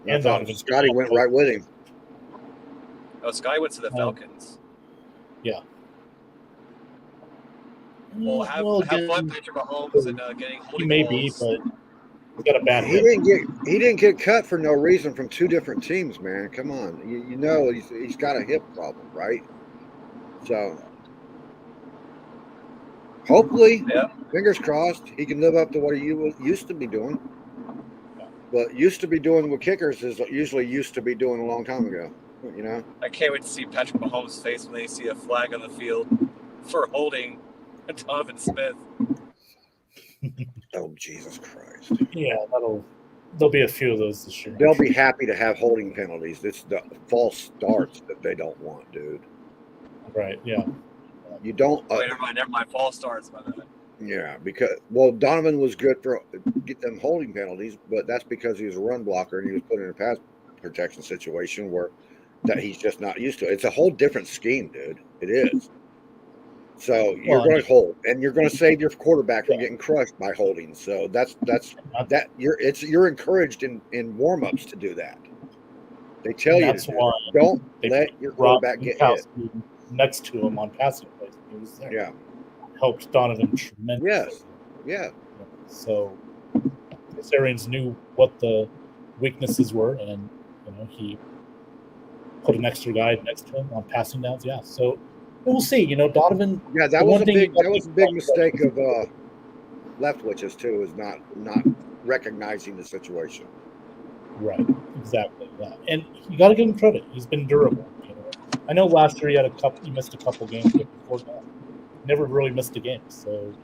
I And thought Donovan Scotty Smith. went right with him. Oh, Scotty went to the Falcons. Yeah. Well, have again, fun, Patrick Mahomes, and getting he holding may balls. be, but he got a bad He hip. didn't get cut for no reason from two different teams, man. Come on, you know he's got a hip problem, right? So hopefully, Yeah. fingers crossed, he can live up to what he used to be doing. But used to be doing with kickers is usually used to be doing a long time ago. You know. I can't wait to see Patrick Mahomes' face when they see a flag on the field for holding Donovan Smith. Oh Jesus Christ! Yeah, there'll be a few of those this year. They'll be happy to have holding penalties. It's the false starts that they don't want, dude. Right? Yeah. You don't. Wait, never mind. False starts, by that. Yeah, because Donovan was good for get them holding penalties, but that's because he was a run blocker and he was put in a pass protection situation where that he's just not used to. It's a whole different scheme, dude. It is. So you're going to hold, and you're going to save your quarterback from getting crushed by holding. So that's that. You're encouraged in warmups to do that. They tell you to do don't let your quarterback get hit next to him on passing plays. He was there. Yeah, helped Donovan tremendously. Yes, yeah. So Arians knew what the weaknesses were, and he put an extra guy next to him on passing downs. Yeah, so we'll see. Donovan. Yeah, that was a big mistake of Leftwich's too, is not recognizing the situation. Right, exactly. Yeah, and you got to give him credit. He's been durable. I know last year he missed a couple games, but before that, never really missed a game. So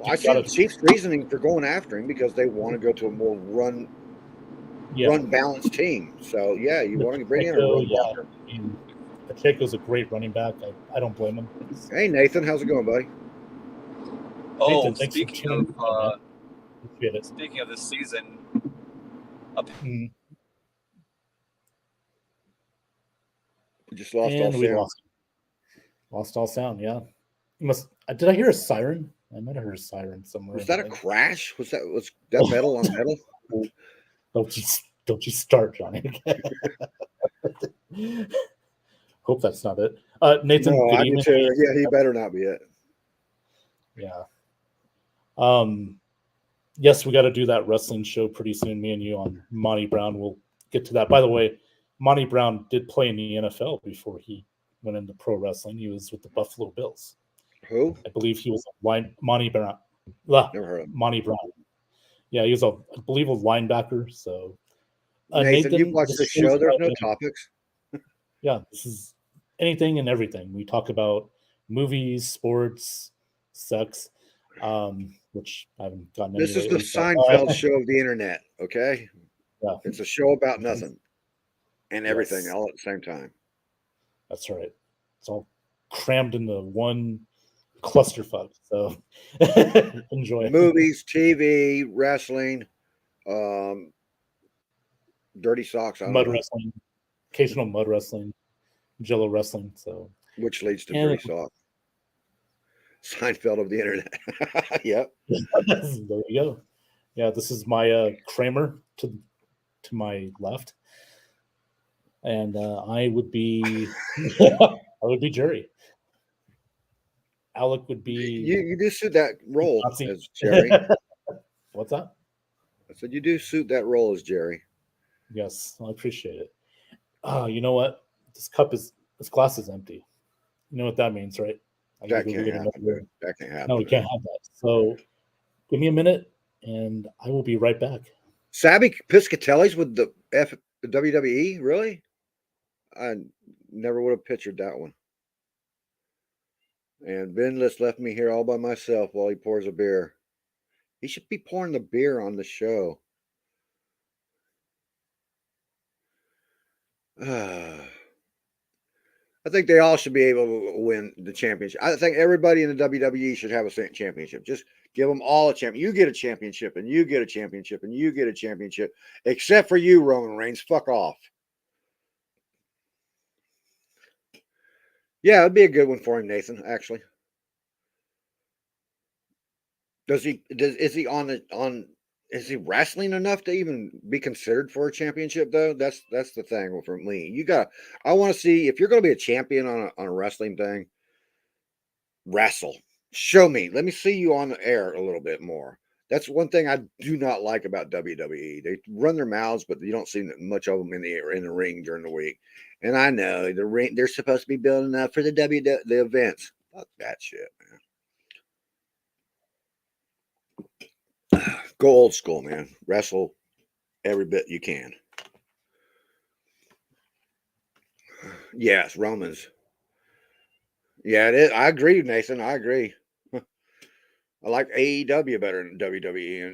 I see the Chiefs' reasoning for going after him because they want to go to a more run balanced team. So yeah, you want to bring in a run blocker. Pacheco's a great running back. I don't blame him. Hey Nathan, how's it going, buddy? Oh, Nathan, speaking of this season, we just lost all sound. Lost all sound. Yeah, did I hear a siren? I might have heard a siren somewhere. Was that a crash? Was that metal on metal? Don't you start, Johnny. Hope that's not it. Nathan, no, good I evening. do too. Yeah, he better not be it. Yeah. Yes, we got to do that wrestling show pretty soon. Me and you on Monty Brown. We'll get to that. By the way, Monty Brown did play in the NFL before he went into pro wrestling. He was with the Buffalo Bills. Who? I believe he was Monty Brown. Never heard of him. Monty Brown. Yeah, he was I believe a linebacker. So Nathan, you watch the show. There's no topics. Yeah, this is anything and everything. We talk about movies, sports, sex, which I haven't gotten. This is the Seinfeld show of the internet. Okay, yeah, it's a show about nothing and everything all at the same time. That's right. It's all crammed into one clusterfuck. So enjoy movies, TV, wrestling, dirty socks, mud wrestling, occasional mud wrestling, Jello wrestling. So which leads to dirty socks. Seinfeld of the internet. Yep. There you go. Yeah, this is my Kramer to my left, and I would be Jerry. Alec would be. You do suit that role as Jerry. What's that? I said you do suit that role as Jerry. Yes, I appreciate it. You know what? This glass is empty. You know what that means, right? That can't happen. That can't happen. No, we can't have that. So give me a minute, and I will be right back. Sabby Piscatelli's with the WWE? Really? I never would have pictured that one. And Binless left me here all by myself while he pours a beer. He should be pouring the beer on the show. I think they all should be able to win the championship. I think everybody in the WWE should have a championship. Just give them all a champion. You get a championship, and you get a championship, and you get a championship. Except for you, Roman Reigns. Fuck off. Yeah, it'd be a good one for him, Nathan, actually. Is he wrestling enough to even be considered for a championship though? That's the thing for me. I want to see if you're going to be a champion on a wrestling thing, wrestle. Show me. Let me see you on the air a little bit more. That's one thing I do not like about WWE. They run their mouths, but you don't see much of them in the ring during the week. And I know they're supposed to be building up for the events. Fuck that shit, man. Go old school, man. Wrestle every bit you can. Yes, Romans. Yeah, it is. I agree, Nathan. I agree. I like AEW better than WWE,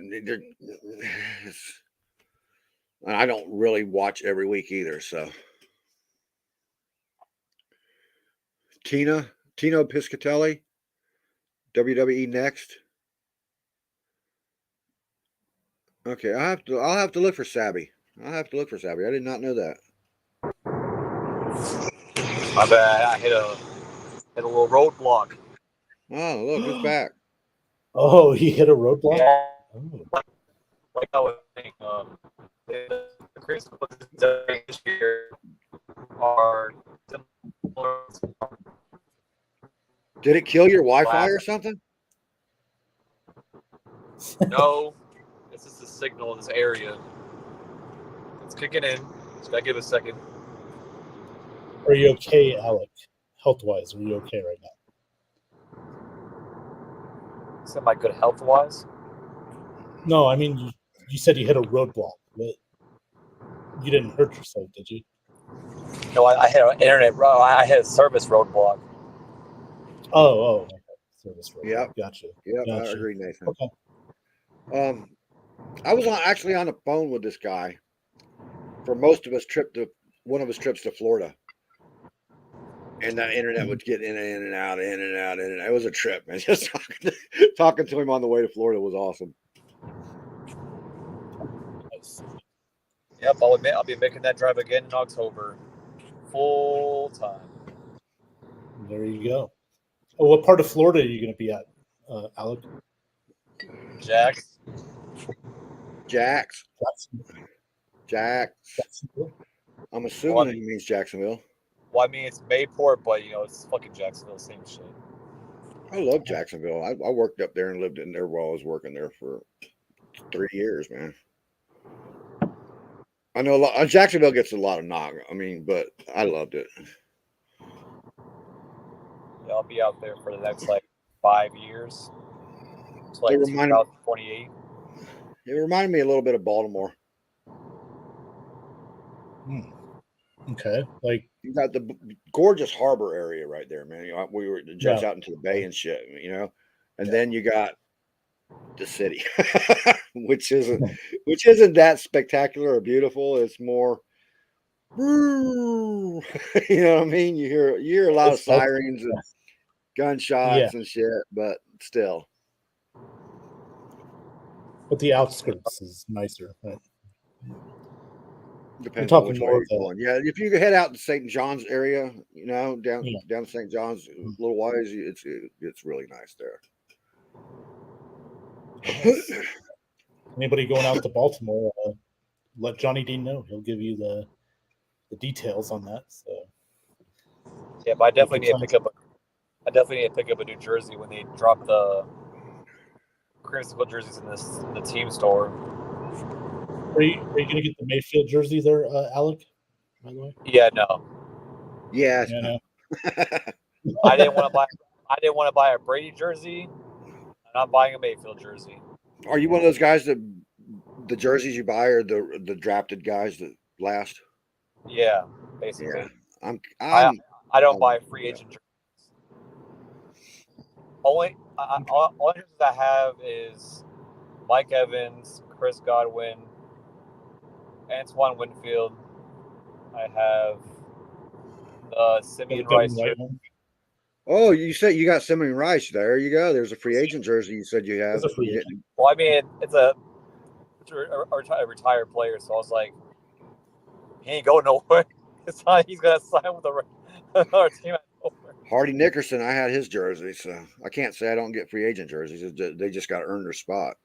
and I don't really watch every week either. So, Tino Piscatelli, WWE next. Okay, I'll have to look for Sabby. I'll have to look for Sabby. I did not know that. My bad. I hit a little roadblock. Oh, look, it's back. Oh, he hit a roadblock. Yeah, Oh. like I was saying, the Christmas this year are similar. Did it kill your Wi-Fi or something? No, it's just a signal in this area. It's kicking in. Just gotta give it a second. Are you okay, Alec? Health-wise, are you okay right now? Is that my good health wise? No, I mean you said you hit a roadblock, but you didn't hurt yourself, did you? No, I hit an internet. I hit a service roadblock. Oh, okay. Service roadblock. Yep. Gotcha. Yep, I Gotcha. agree, Nathan. Okay. I was actually on the phone with this guy for most of his one of his trips to Florida. And that internet would get in and out. It was a trip, man. Just talking to him on the way to Florida was awesome. Nice. Yep, I'll be making that drive again in October, full time. There you go. Oh, what part of Florida are you going to be at, Alec? Jax. Jax. Jacksonville? I'm assuming he means Jacksonville. Well, I mean, it's Mayport, but it's fucking Jacksonville, same shit. I love Jacksonville. I worked up there and lived in there while I was working there for 3 years, man. I know Jacksonville gets a lot of knock. I mean, but I loved it. Yeah, I'll be out there for the next 5 years. It's 2028. It reminded me a little bit of Baltimore. Okay. Like, you got the gorgeous harbor area right there, man. We were just out into the bay and shit, and then you got the city, which isn't that spectacular or beautiful. It's more, you know what I mean? You hear a lot of sirens and gunshots and shit, but still. But the outskirts is nicer, right? Depends on which way you're going. Yeah, if you head out to St. John's area, down St. John's a little ways, it's really nice there. Anybody going out to Baltimore, let Johnny Dean know. He'll give you the details on that. So yeah, but I definitely need to pick up a New Jersey when they drop the Creamsicle jerseys in the team store. Are you going to get the Mayfield jersey there, Alec? By the way. Yeah, no. Yeah, no. I didn't want to buy a Brady jersey, and I'm buying a Mayfield jersey. Are you one of those guys that the jerseys you buy are the drafted guys that last? Yeah, basically. Yeah. I don't buy free agent jerseys. Only jerseys I have is Mike Evans, Chris Godwin, Antoine Winfield. I have Simeon Rice. Oh, you said you got Simeon Rice. There you go. There's a free agent jersey you said you have. Well, I mean, it's a retired player, so I was like, he ain't going nowhere. It's not he's going to sign with our team. Hardy Nickerson, I had his jersey, so I can't say I don't get free agent jerseys. They just got to earn their spot,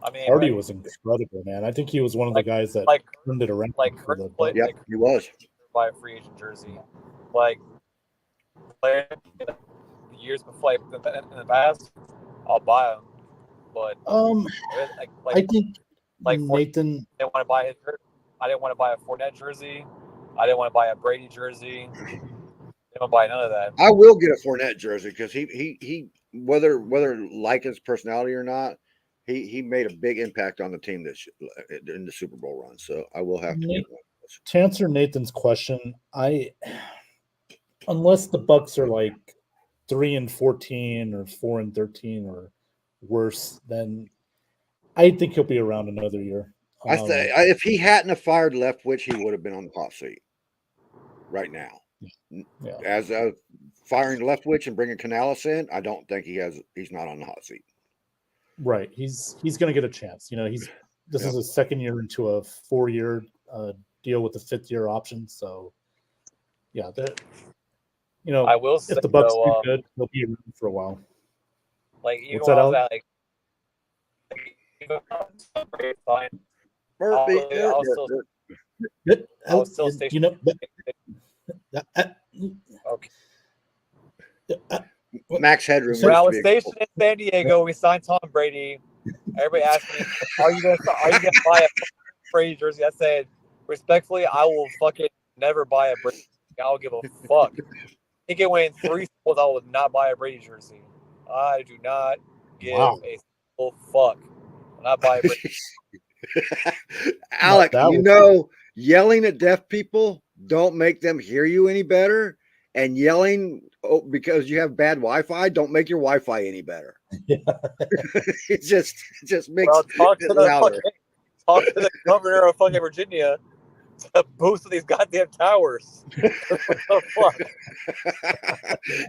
I mean, Hardy was incredible, man. I think he was one of the guys that turned it around. Yeah, he was. Buy a free agent jersey, years before, in the past, I'll buy them. But I think Nathan. I didn't want to buy his jersey. I didn't want to buy a Fournette jersey. I didn't want to buy a Brady jersey. I didn't want to buy none of that. I will get a Fournette jersey because he whether like his personality or not, He made a big impact on the team in the Super Bowl run. So I will have to Nate, give him. to answer Nathan's question, unless the Bucks are like 3-14 or 4-13 or worse, then I think he'll be around another year. I say if he hadn't have fired Leftwich, he would have been on the hot seat right now. Yeah. As firing Leftwich and bringing Canales in, I don't think he's not on the hot seat. Right. He's going to get a chance. This is his second year into a 4-year deal with a 5th-year option. So, yeah, I will say, if the Bucks though, do good, they'll be around for a while. like even What's when that, I was Alex? at even when I was at grade fine, Perfect. I was still stationed. Okay. Max Headroom. When I used to was be a- stationed in San Diego, we signed Tom Brady. Everybody asked me, "Are you gonna buy a Brady jersey?" I said, respectfully, I will fucking never buy a Brady. I don't give a fuck. He can win 3 Super Bowls. I would not buy a Brady jersey. I do not give a single fuck when I buy a Brady. Alec, that yelling at deaf people don't make them hear you any better, and yelling because you have bad Wi-Fi don't make your Wi-Fi any better. Yeah. it just makes Well, talk it to louder. the governor of fucking Virginia to boost these goddamn towers. What the fuck?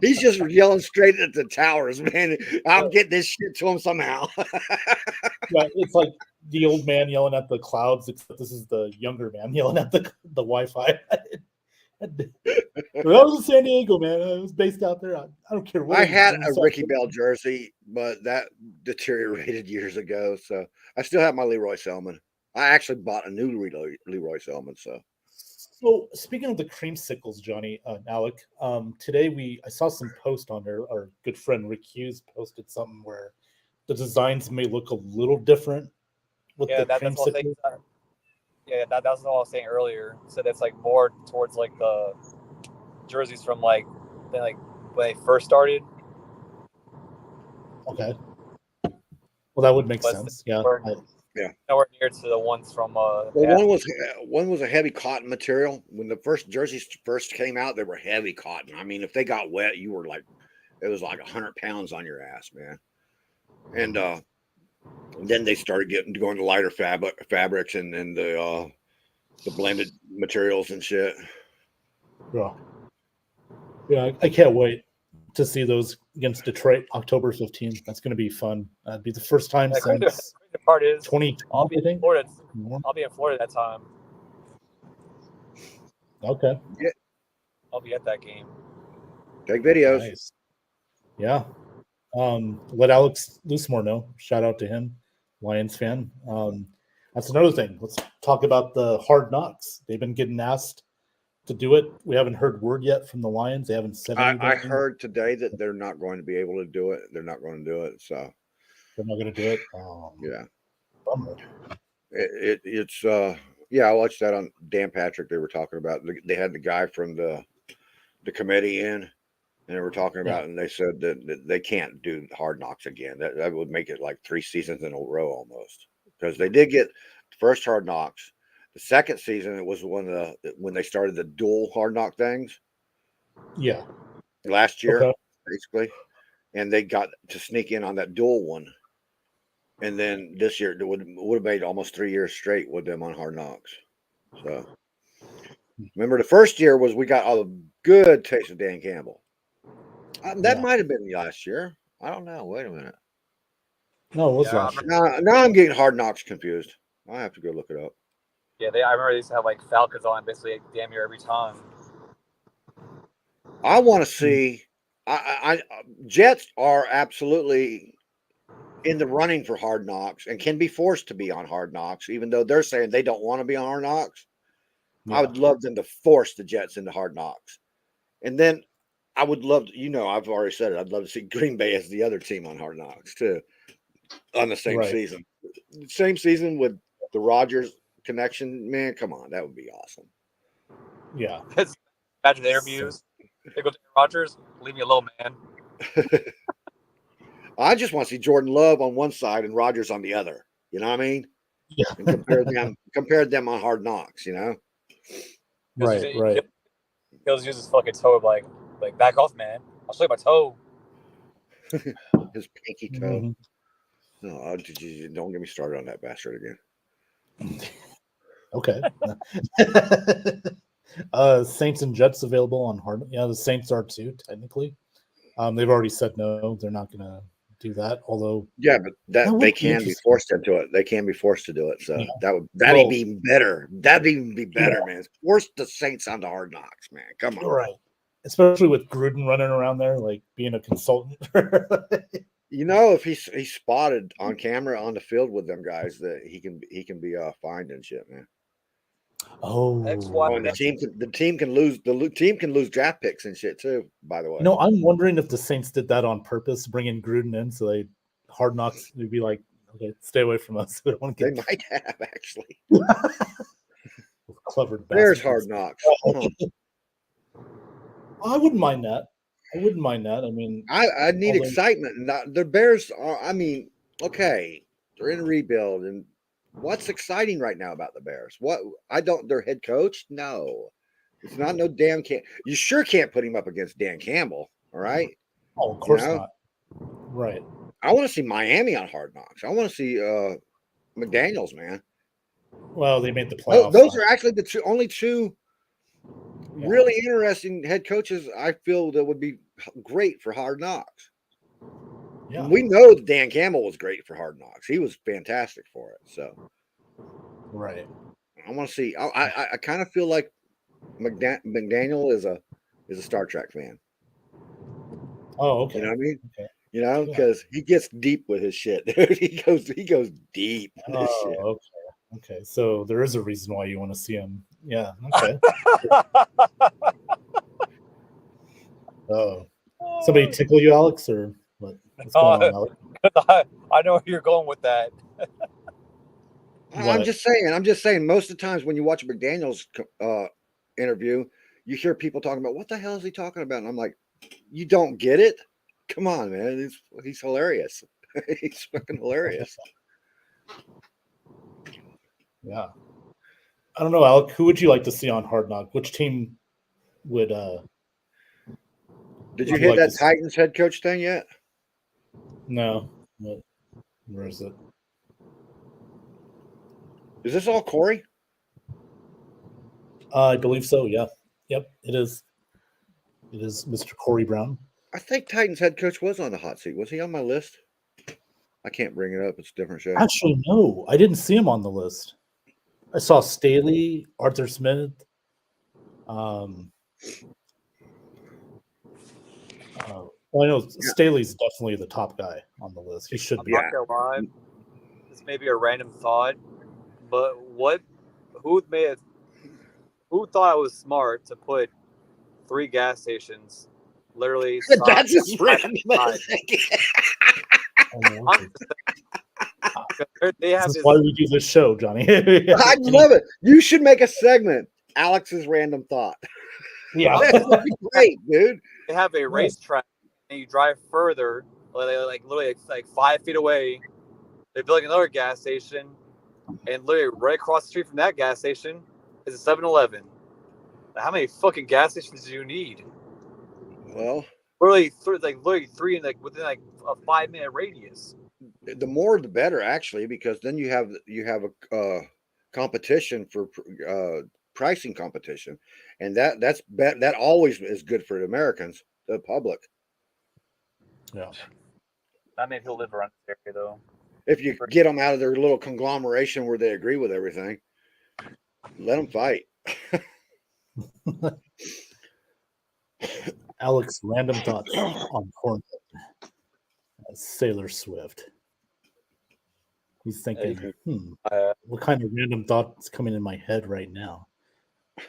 He's just yelling straight at the towers, man. I'll get this shit to him somehow. Yeah, it's like the old man yelling at the clouds, except this is the younger man yelling at the Wi-Fi. I was in San Diego, man. I was based out there. I don't care what. I had a Ricky Bell jersey, but that deteriorated years ago. So I still have my Leroy Selman. I actually bought a new Leroy Selman. So speaking of the creamsicles, Johnny, Alec, today I saw some post on there. Our good friend Rick Hughes posted something where the designs may look a little different with the that's what I was saying. creamsicles. Yeah, that was what I was saying earlier. So that's like more towards like the jerseys from like when they first started. Okay. Well, that would make But sense. Yeah. Nowhere near to the ones from. Well, one was a heavy cotton material. When the first jerseys first came out, they were heavy cotton. I mean, if they got wet, it was like 100 pounds on your ass, man. And then they started going to lighter fabrics and the blended materials and shit. Yeah, I can't wait to see those against Detroit October 15th. That's going to be fun. That'd be the first time since the part is 2020, I'll be I think. in Florida. I'll be in Florida that time. Okay. Yeah. I'll be at that game. Take videos. Nice. Yeah. Let Alex Loosemore know. Shout out to him, Lions fan. That's another thing. Let's talk about the Hard Knocks. They've been getting asked to do it. We haven't heard word yet from the Lions. They haven't said anything. I heard today that they're not going to be able to do it. They're not going to do it. So they're not going to do it. Yeah. Bummer. It's yeah. I watched that on Dan Patrick. They were talking about. They had the guy from the committee in, and they were talking about, and they said that they can't do Hard Knocks again. That would make it like 3 seasons in a row almost, because they did get the first Hard Knocks. The second season, it was when they started the dual Hard Knock things. Yeah. Last year, basically, and they got to sneak in on that dual one. And then this year, it would have made almost 3 years straight with them on Hard Knocks. So, remember the first year we got a good taste of Dan Campbell. That might have been last year. I don't know. Wait a minute. No, it was last year. Now I'm getting Hard Knocks confused. I have to go look it up. Yeah, I remember they used to have like Falcons on basically damn near every time. I want to see. Jets are absolutely in the running for Hard Knocks and can be forced to be on Hard Knocks, even though they're saying they don't want to be on Hard Knocks. Yeah. I would love them to force the Jets into Hard Knocks. And then I would love to, I've already said it, I'd love to see Green Bay as the other team on Hard Knocks too, on the same season. Same season with the Rodgers connection, man, come on, that would be awesome. Yeah. Imagine the interviews. They go to Rodgers, leave me alone, man. I just want to see Jordan Love on one side and Rodgers on the other. You know what I mean? Yeah. And compare them on Hard Knocks. You know? Right, right. He'll just use his fucking toe like back off, man. I'll show you my toe. His pinky toe. Mhm. No, don't get me started on that bastard again. Okay. Saints and Jets available on hard. Yeah, the Saints are too, technically. They've already said no, they're not gonna do that. Although Yeah, but That would they be can be interesting. forced into it. They can be forced to do it. So Yeah. that'd Well- be even better. That'd even be better, man. Force the Saints onto Hard Knocks, man. Come on. right. Especially with Gruden running around there, like being a consultant. You know, if he's spotted on camera on the field with them guys, that he can be fined and shit, man. Oh, X-Y- And the team can lose draft picks and shit too. By the way, No, I'm wondering if the Saints did that on purpose, bringing Gruden in, so they Hard Knocks would be like, okay, stay away from us. We don't want to they get might have actually. clever. There's bastards. Hard Knocks. Come on. I wouldn't mind that. I mean, I need Although- excitement. And the Bears are. I mean, okay, they're in a rebuild, and what's exciting right now about the Bears? What their head coach? No, it's not no damn. You sure can't put him up against Dan Campbell. All right. oh, of course know? not. Right. I want to see Miami on Hard Knocks. I want to see McDaniels, man. Well, they made the playoffs. Those are actually the only two Yeah. really interesting head coaches I feel that would be great for Hard Knocks. Yeah. We know that Dan Campbell was great for Hard Knocks. He was fantastic for it. So Right. I want to see. I kind of feel like McDaniel is a Star Trek fan. Oh, okay. You know what I mean? Okay. You know, Yeah. because he gets deep with his shit, dude. He goes deep with his Oh, shit. okay. Okay. So there is a reason why you want to see him. Yeah. Okay. Oh, somebody tickle you, Alex, or what? What's going on, Alex? I know where you're going with that. I'm What? just saying. Most of the times when you watch a McDaniel's interview, you hear people talking about what the hell is he talking about, and I'm like, you don't get it? Come on, man. He's hilarious. He's fucking hilarious. Yeah. I don't know, Alec. Who would you like to see on Hard Knock? Which team would? Did you I'd hit like that to see- Titans head coach thing yet? No. Where is it? Is this all Corey? I believe so. Yeah. Yep. It is. It is Mr. Corey Brown. I think Titans head coach was on the hot seat. Was he on my list? I can't bring it up. It's a different show. Actually, no. I didn't see him on the list. I saw Staley, Arthur Smith. Well, I know Staley's definitely the top guy on the list. He should I'm be. not gonna lie. This may be a random thought, but who thought it was smart to put 3 gas stations literally That's as random side. as it They have This this, is why we do this show, Johnny. I love it. You should make a segment. Alex's random thought. Yeah. That would be great, dude. they have a racetrack and you drive further, like literally like 5 feet away. They're building another gas station, and literally right across the street from that gas station is a 7-Eleven. How many fucking gas stations do you need? Well, Literally 3 in within like a 5-minute radius. the more the better, actually, because then you have a competition for pricing competition, and that always is good for the Americans, the public. Yeah. Not many people live around this area though. If you get them out of their little conglomeration where they agree with everything, let them fight. Alex, random thoughts on Pornhub. Sailor Swift. He's thinking, what kind of random thoughts coming in my head right now?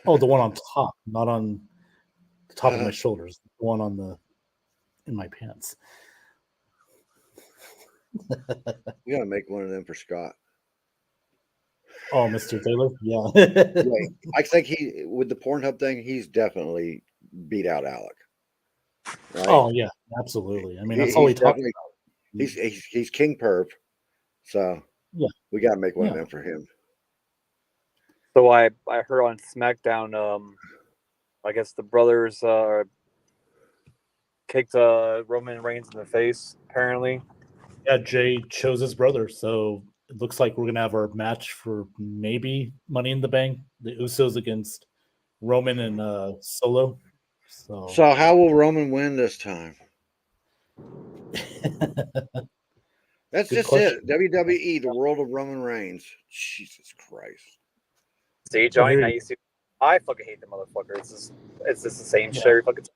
Oh, the one on top, not on the top of my shoulders. The one in my pants. You gotta make one of them for Scott. Oh, Mr. Taylor? Yeah. Right. I think with the Pornhub thing, he's definitely beat out Alec. Right? Oh, yeah, absolutely. I mean, that's He's all he talks definitely- He's King Perv. So Yeah. we got to make one of Yeah. them for him. So I heard on SmackDown, I guess the brothers kicked Roman Reigns in the face. Apparently, Yeah, Jay chose his brother, so it looks like we're gonna have our match for maybe Money in the Bank. The Usos against Roman and Solo. So how will Roman win this time? That's Good just question. it. WWE, the world of Roman Reigns. Jesus Christ. see Johnny, here now you you see. I fucking hate the motherfucker. It's just the same shit Yeah. every fucking time.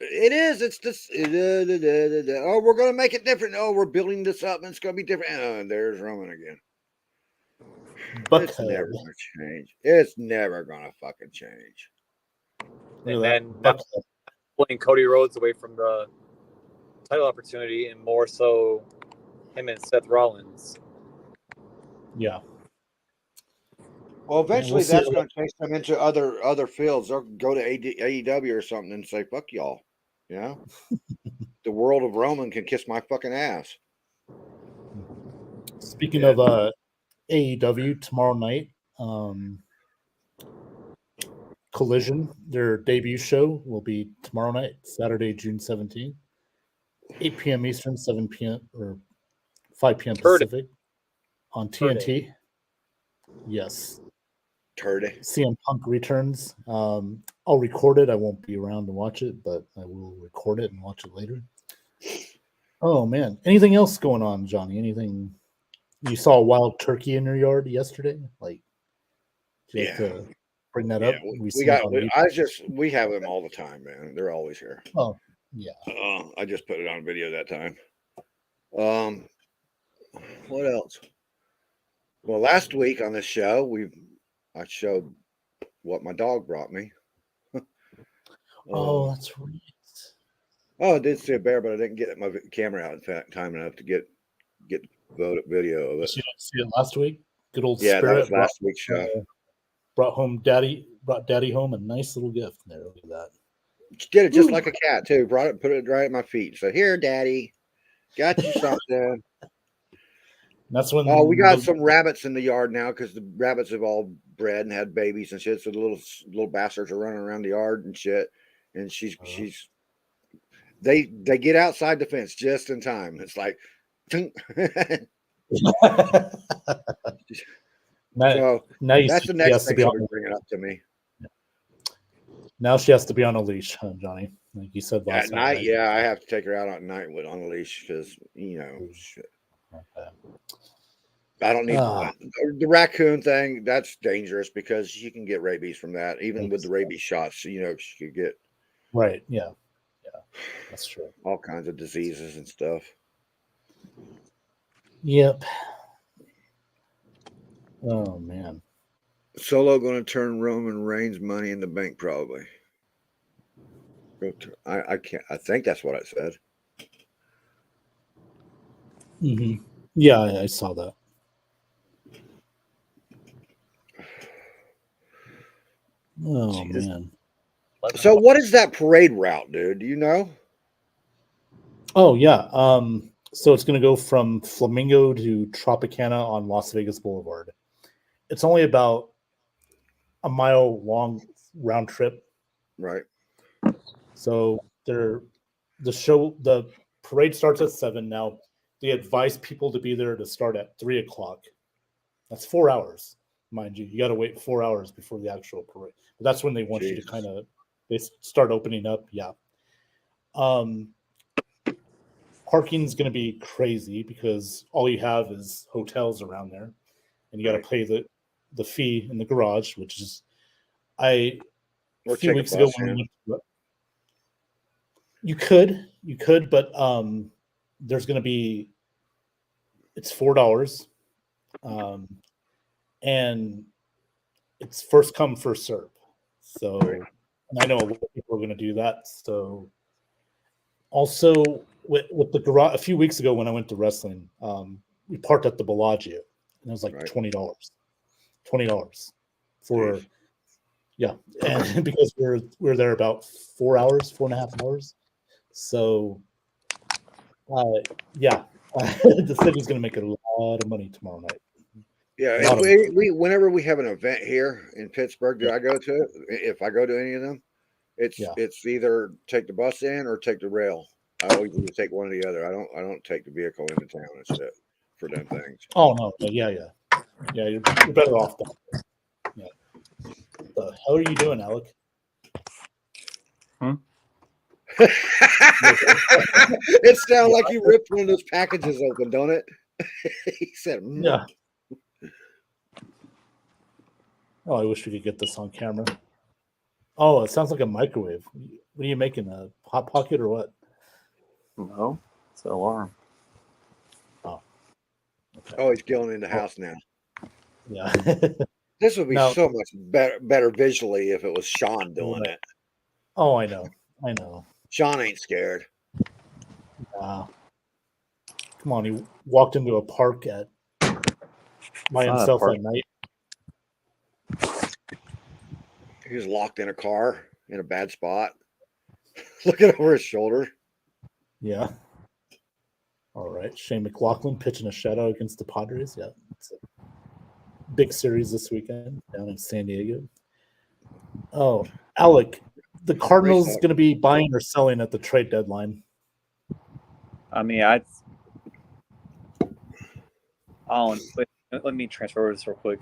It is. It's this. Oh, we're gonna make it different. Oh, we're building this up, and it's gonna be different. And there's Roman again. It's never Buckhead. gonna change. It's never gonna fucking change. Look And at then that. now Buckhead. pulling Cody Rhodes away from the title opportunity, and more so him and Seth Rollins. Yeah. Well, eventually we'll see. that's going to chase them into other fields. They'll go to AEW or something and say, "Fuck y'all," you know. The world of Roman can kiss my fucking ass. Speaking of AEW, tomorrow night, Collision, their debut show will be tomorrow night, Saturday, June 17th, 8 p.m. Eastern, 7 p.m. or 5 p.m. Turd. Pacific on TNT. Yes. Turdy. CM Punk returns. I'll record it. I won't be around to watch it, but I will record it and watch it later. Oh, man. Anything else going on, Johnny? Anything? You saw a wild turkey in your yard yesterday? Like, do you have to bring that up? We have them all the time, man. They're always here. Oh, yeah. I just put it on video that time. What else? Well, last week on this show, I showed what my dog brought me. Oh, that's right. Oh, I did see a bear, but I didn't get my camera out in time enough to get video of it. You didn't see it last week? Good old Yeah, Spirit that was last week's show. brought daddy home a nice little gift. There, look at that. She did it just like a cat too. Brought it, put it right at my feet. Said, "Here, Daddy, got you something." That's when. Oh, we got some rabbits in the yard now because the rabbits have all bred and had babies and shit. So the little bastards are running around the yard and shit. And they get outside the fence just in time. It's like, so now that's the next thing she'll bring it up to me. Now she has to be on a leash, huh, Johnny? Like you said last At night, right? yeah, I have to take her out at night on a leash because shit. Okay. I don't need the raccoon thing. That's dangerous because you can get rabies from that. Even with the rabies shots, she could get right. Yeah, that's true. All kinds of diseases and stuff. Yep. Oh man. Solo going to turn Roman Reigns money in the bank, probably. I can't. I think that's what I said. Mm-hmm. Yeah, I saw that. Oh Jesus. man. So what is that parade route, dude? Do you know? Oh yeah. So it's going to go from Flamingo to Tropicana on Las Vegas Boulevard. It's only about a mile long round trip. Right. So the parade starts at 7. Now they advise people to be there to start at 3:00. That's 4 hours, mind you. You got to wait 4 hours before the actual parade. But that's when they want you to they start opening up. Yeah. Parking's going to be crazy because all you have is hotels around there, and you got to pay the fee in the garage, which is a few weeks ago when we went, you could, but there's going to be it's $4, and it's first come first serve. So, and I know a lot of people are going to do that. So, also with the garage, a few weeks ago when I went to wrestling, we parked at the Bellagio, and it was like $20 for and because we're there about 4.5 hours. So The city's going to make a lot of money tomorrow night. Yeah, Lot of- we whenever we have an event here in Pittsburgh, do I go to it? If I go to any of them, it's either take the bus in or take the rail. I always either take one or the other. I don't take the vehicle into town and shit for them things. Oh no, yeah. You're better off. Then. Yeah. The hell are you doing, Alec? It sounds like you ripped one of those packages open, don't it? He said, Yeah. Oh, I wish we could get this on camera. Oh, it sounds like a microwave. What are you making? A hot pocket or what? No, it's an alarm. Okay. Oh, he's going in the house now. Yeah. This would be No. so much better visually if it was Sean doing it. Oh, I know. Sean ain't scared. Come on, he walked into a park by It's not a himself park. at night. He was locked in a car in a bad spot, looking over his shoulder. Yeah. All right. Shane McLaughlin pitching a shutout against the Padres. Yeah. It's a big series this weekend down in San Diego. Oh, Alec, the Cardinals going to be buying or selling at the trade deadline? I mean, let me transfer this real quick.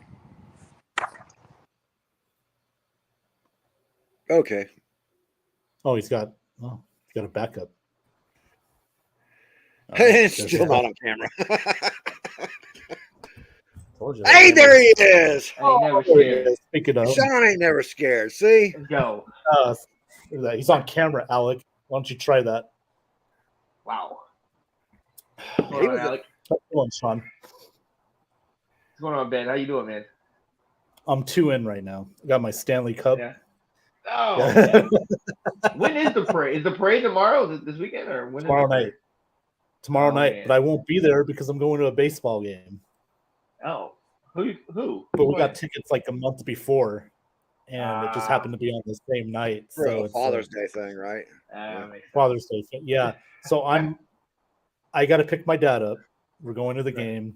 Okay. Oh, he's got a backup. It's there's still that. not on camera. Told you. Hey, there he is. I ain't never There he scared. is. Speaking of, Sean ain't never scared. See? Let's go. look at that. He's on camera, Alec. Why don't you try that? Wow. He What's going was on, a- Alec? Come on, Sean. What's going on, Ben? How you doing, man? I'm 2 in right now. I got my Stanley Cup. Yeah. Oh, Yeah. when is the parade? Is the parade tomorrow? This weekend or when? Tomorrow is the parade? night. Tomorrow Oh, night, man. but I won't be there because I'm going to a baseball game. Oh, who? But we got tickets like a month before, and it just Ah. happened to be on the same night. For So a it's Father's Day thing, right? Father's Day. Yeah. So I got to pick my dad up. We're going to the Right. game,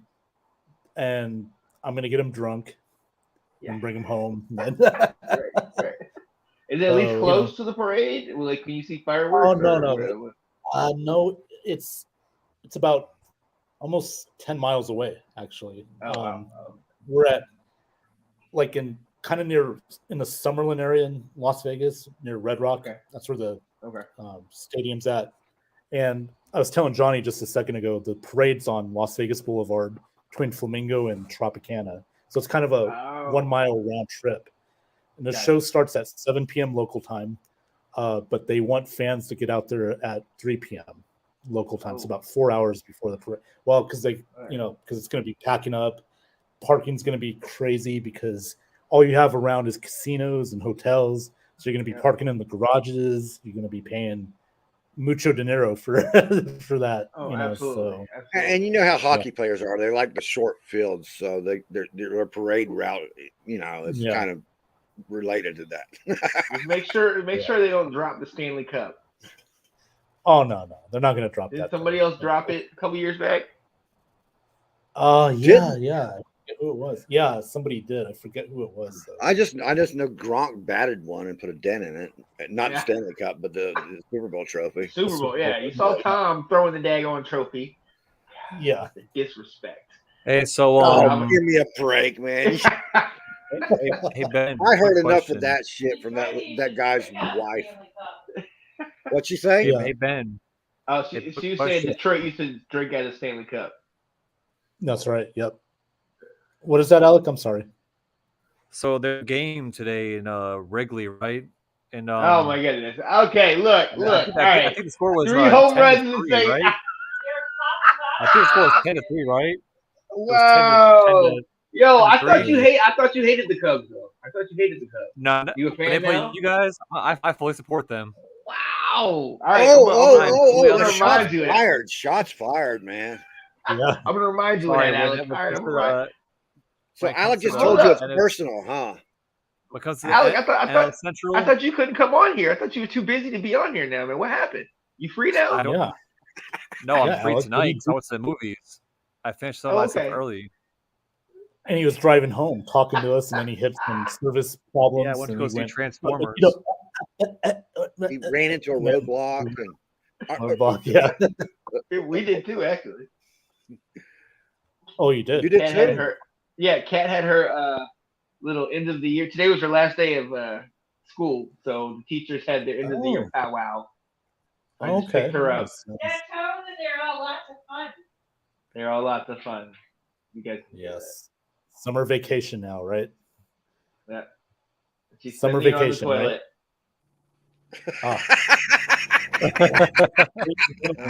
and I'm gonna get him drunk Yeah. and bring him home. Right. Is it at least So, you close to the parade? Like, can you see fireworks? Oh, no, or no. whatever? No, it's about almost 10 miles away. Actually, Oh, wow. we're at like in kind of near in the Summerlin area in Las Vegas, near Red Rock. Okay. That's where the Okay. stadium's at. And I was telling Johnny just a second ago, the parade's on Las Vegas Boulevard between Flamingo and Tropicana. So it's kind of a Oh. 1 mile round trip. And the Got it. show starts at 7 p.m. local time, but they want fans to get out there at 3 p.m. local time. It's Oh. about 4 hours before the parade. Well, because they, Alright. because it's going to be packing up. Parking's going to be crazy because all you have around is casinos and hotels. So you're going to be Yeah. parking in the garages. You're going to be paying mucho dinero for for that. Oh, you know, absolutely. So absolutely. And you know how hockey players are. They like the short fields, so their parade route, is Yeah. kind of related to that. Just make sure they don't drop the Stanley Cup. oh no, they're not going to drop Did that. somebody else drop it a couple years back? Yeah. I forget who it was. Yeah, somebody did. I forget who it was. Though. I just know Gronk batted one and put a dent in it. Not the Yeah. Stanley Cup, but the Super Bowl trophy. Super Bowl, yeah. You saw Tom throwing the daggone trophy. Yeah. The disrespect. Hey, so Oh, give me a break, man. hey Ben, I heard quick enough question. of that shit from that guy's wife. What'd you say? Yeah. Hey Ben, Oh, Yeah, she quick was saying question. Detroit used to drink out of the Stanley Cup. That's right. Yep. What is that, Alec? I'm sorry. so their game today in Wrigley, right? And Oh my goodness. Okay, look. I All think, right. the score was 3 home 10 to runs in the 3, same. right? I think the score was 10 to 3, right? Wow. Yo, I 10 to thought 3. I thought you hated the Cubs though. I thought you hated the Cubs. No, You a when they fan play now? you guys, I fully support them. Wow. All right. Oh, I'm gonna shots remind you of that. fired. Shots fired, man. Yeah. I'm gonna remind you of Sorry, that, when Alex. it All right, I'm comes gonna to So when it Alec comes to just the told you it's NL personal, huh? When it comes to Alec, the I thought Central, I thought you couldn't come on here. I thought you were too busy to be on here now, man. What happened? You free now? I don't. Yeah. No, I'm Yeah, free Alex, what do tonight you because I do? went to the movies. I finished some of my stuff Okay. early. And he was driving home talking to us, and then he hit some service problems. Yeah, I went to and go he see went, Transformers. He ran into a roadblock and Yeah. We did too, actually. Oh, you did. you did Kat had too. her. Yeah, Kat had her little end of the year. Today was her last day of school, so the teachers had their end of the year Oh. powwow. I just Okay. picked her up. nice, nice. That's totally, they're all lots of fun. They're all lots of fun. You guys. Can do Yes. Summer vacation now, right? that. She's Summer spending it vacation, on the right? toilet. Ah.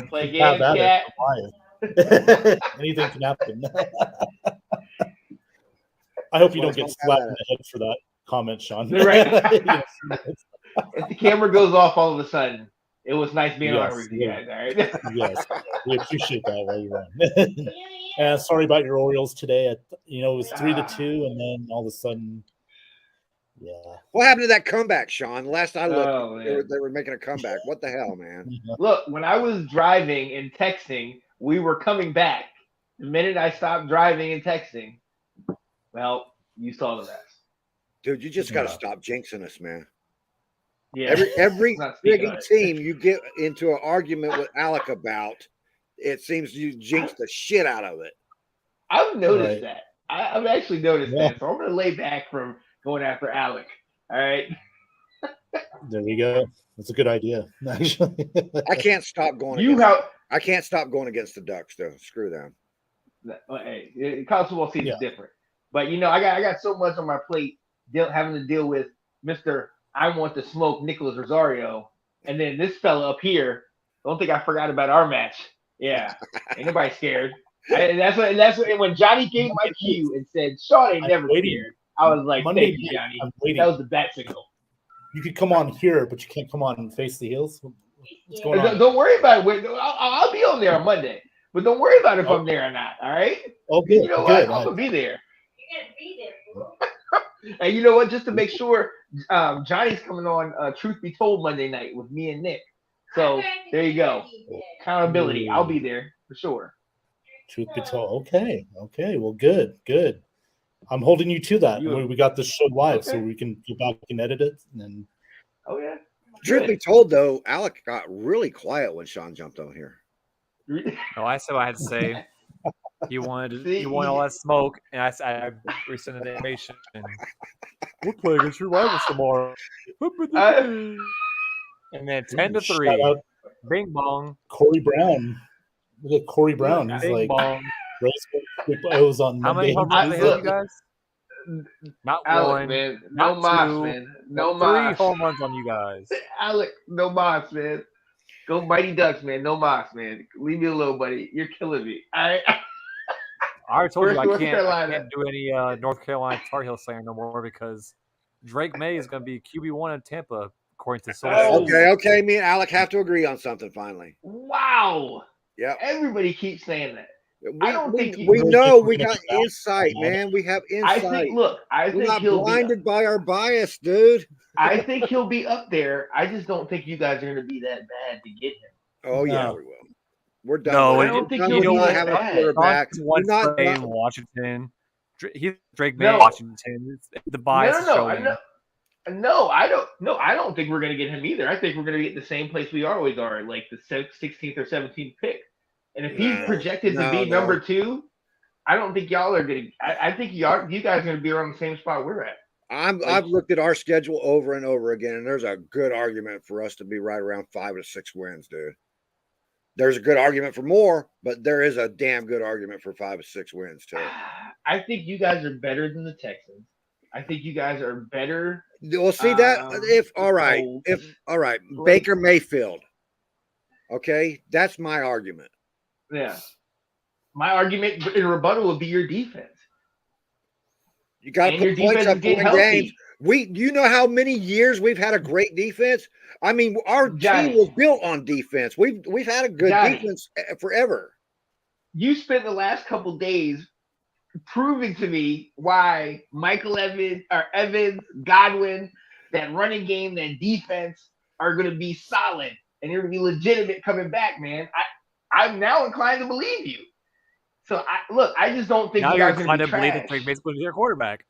Play Have games, at it. Kat. Why? Anything can happen. I hope you don't get slapped in the head for that comment, Sean. Right. Yes. If the camera goes off all of a sudden, it was nice being on Yes, with you yeah. guys. All right. Yes, we appreciate that while you're on. Sorry about your Orioles today. It was 3-2, and then all of a sudden, yeah. What happened to that comeback, Sean? Last I looked, Oh, they, man. were, they were making a comeback. What the hell, man? Look, when I was driving and texting, we were coming back. The minute I stopped driving and texting, well, you saw the rest. Dude, you just got to Yeah. stop jinxing us, man. Yeah. Every Not speaking frigging of it. team you get into an argument with Alec about, it seems you jinx the shit out of it. I've noticed Right. that. I've actually noticed Yeah. that. So I'm going to lay back from going after Alec. All right. There we go. That's a good idea, actually. I can't stop going. You against, have. I can't stop going against the Ducks, though. Screw them. Hey, college football season's Yeah. different. But I got so much on my plate having to deal with Mr. I want to smoke Nicholas Rosario, and then this fella up here. Don't think I forgot about our match. Yeah, ain't nobody scared. And that's what. When Johnny gave my cue and said, "Sean ain't I'm never waiting. scared," I was like, Monday "Thank you, night, Johnny." I'm waiting. That was the bat signal. You could come on here, but you can't come on and face the heels. What's going on? Don't worry about it. I'll be on there on Monday, but don't worry about if I'm there or not. All right? Oh, good. You know good. what? I'm gonna be there. You're gonna be there. And you know what? Just to make sure, Johnny's coming on Truth Be Told Monday night with me and Nick. So there you go. Accountability. I'll be there for sure. Truth be told, okay. Well, good. I'm holding you to that. We got this show live, so Okay. we can go back and edit it. And then Oh yeah. Truth be told, though, Alec got really quiet when Sean jumped on here. No, I said what I had to say. You wanted See, all that smoke, and I rescinded the animation. And we'll play against your rivals tomorrow. And then 10-3, shout out Bing bong, Corey Brown. Look at Corey Brown. He's Bing like bong. O's on How many Monday. home runs they Look, have, you guys? Not Alec, one, man. No not mas, two, man. No three mas. home runs on you guys. Alec, no mas, man. Go Mighty Ducks, man. No mas, man. Leave me alone, buddy. You're killing me. All right. I already told you I North can't Carolina. do any North Carolina Tar Heel slayer no more because Drake May is going to be QB1 in Tampa, according to sources. Oh. Okay. Me and Alec have to agree on something finally. Wow. Yep. Everybody keeps saying that. We, I don't think we you- know We're we gonna got be back. insight, man. We have I insight. think. Look, I We're think not he'll be. blinded by our bias, dude. I think he'll be up there. I just don't think you guys are going to be that bad to get him. Oh yeah, No. we will. We're done. No, with I it. don't think We're he'll done be with not that having a bad. quarterback. Johnson We're wants not. to play in not- Washington. He's Drake May No. in Washington. The bias is No, showing. I don't think we're going to get him either. I think we're going to get the same place we always are, like the 16th or 17th pick. And if he's No, projected to be no. number 2, I don't think y'all are going to. I think you guys are going to be around the same spot we're at. I've looked at our schedule over and over again, and there's a good argument for us to be right around 5 to 6 wins, dude. There's a good argument for more, but there is a damn good argument for 5 to 6 wins too. I think you guys are better than the Texans. I think you guys are better. We'll see that if all right, Baker Mayfield. Okay, that's my argument. Yeah. My argument in rebuttal would be your defense. You got to And your put points defense up is getting in healthy. games. You know how many years we've had a great defense? I mean, our Johnny. team was built on defense. We've had a good Johnny. defense forever. You spent the last couple days proving to me why Michael Evans, Godwin, that running game, that defense are going to be solid and they're going to be legitimate coming back, man. I'm now inclined to believe you. So I just don't think Now you you're guys are going inclined to to be believe trash. that Drake May's going to be their quarterback.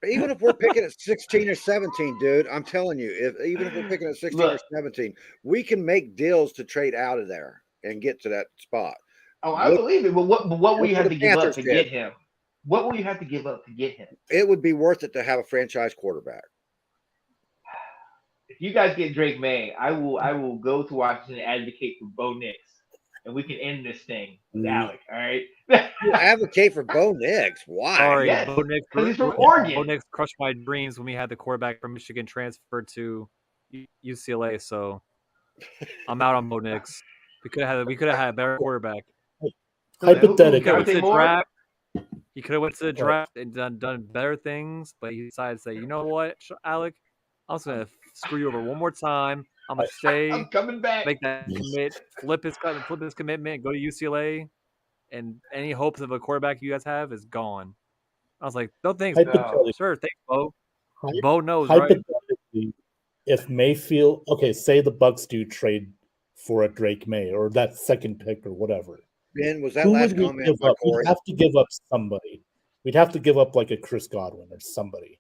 Even if we're picking at 16 or 17, dude, I'm telling you, even if we're picking at 16 or Look. 17, we can make deals to trade out of there and get to that spot. Oh, I Look- believe it. But what will look you what have the to give up Panthers to did. get him? What will you have to give up to get him? It would be worth it to have a franchise quarterback. If you guys get Drake May, I will go to Washington and advocate for Bo Nix, and we can end this thing with Alec. All right. You advocate for Bo Nix. Why? Sorry, Yes, Bo Nix, 'cause he's from Bo Oregon. Nix crushed my dreams when we had the quarterback from Michigan transfer to UCLA. So I'm out on Bo Nix. We could have had a better quarterback. Hypothetically, He could have went to Dante the Moore? draft. He could have went to the draft and done better things, but he decided to say, you know what, Alec, I'm just gonna screw you over one more time. I'm gonna stay, I'm coming back. make that commit, flip his commitment, go to UCLA, and any hopes of a quarterback you guys have is gone. I was like, no thanks, Bo. Hypothetically. Sure, thanks, Bo. Hy- Bo knows, right? hypothetically, if Mayfield, okay, say the Bucks do trade for a Drake May or that second pick or whatever, Ben, was that who last would we comment give by up? Corey? We'd have to give up somebody. We'd have to give up like a Chris Godwin or somebody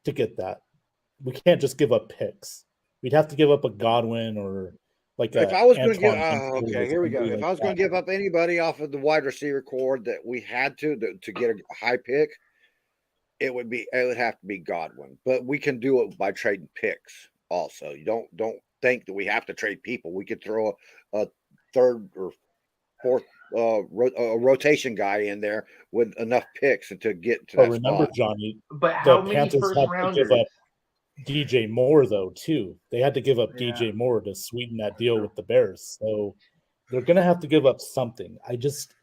to get that. We can't just give up picks. We'd have to give up a Godwin or like If a I was going to give, Antoine Winfield okay, or here we go. somebody If like I was going that. to give up anybody off of the wide receiver core that we had to get a high pick, it would have to be Godwin. But we can do it by trading picks. Also, you don't think that we have to trade people. We could throw a third or fourth rotation guy in there with enough picks to get to But that remember, spot. Johnny, But how the many Panthers first had to rounders? give up DJ Moore though too. They had to give up Yeah. DJ Moore to sweeten that deal with the Bears. So they're going to have to give up something. I just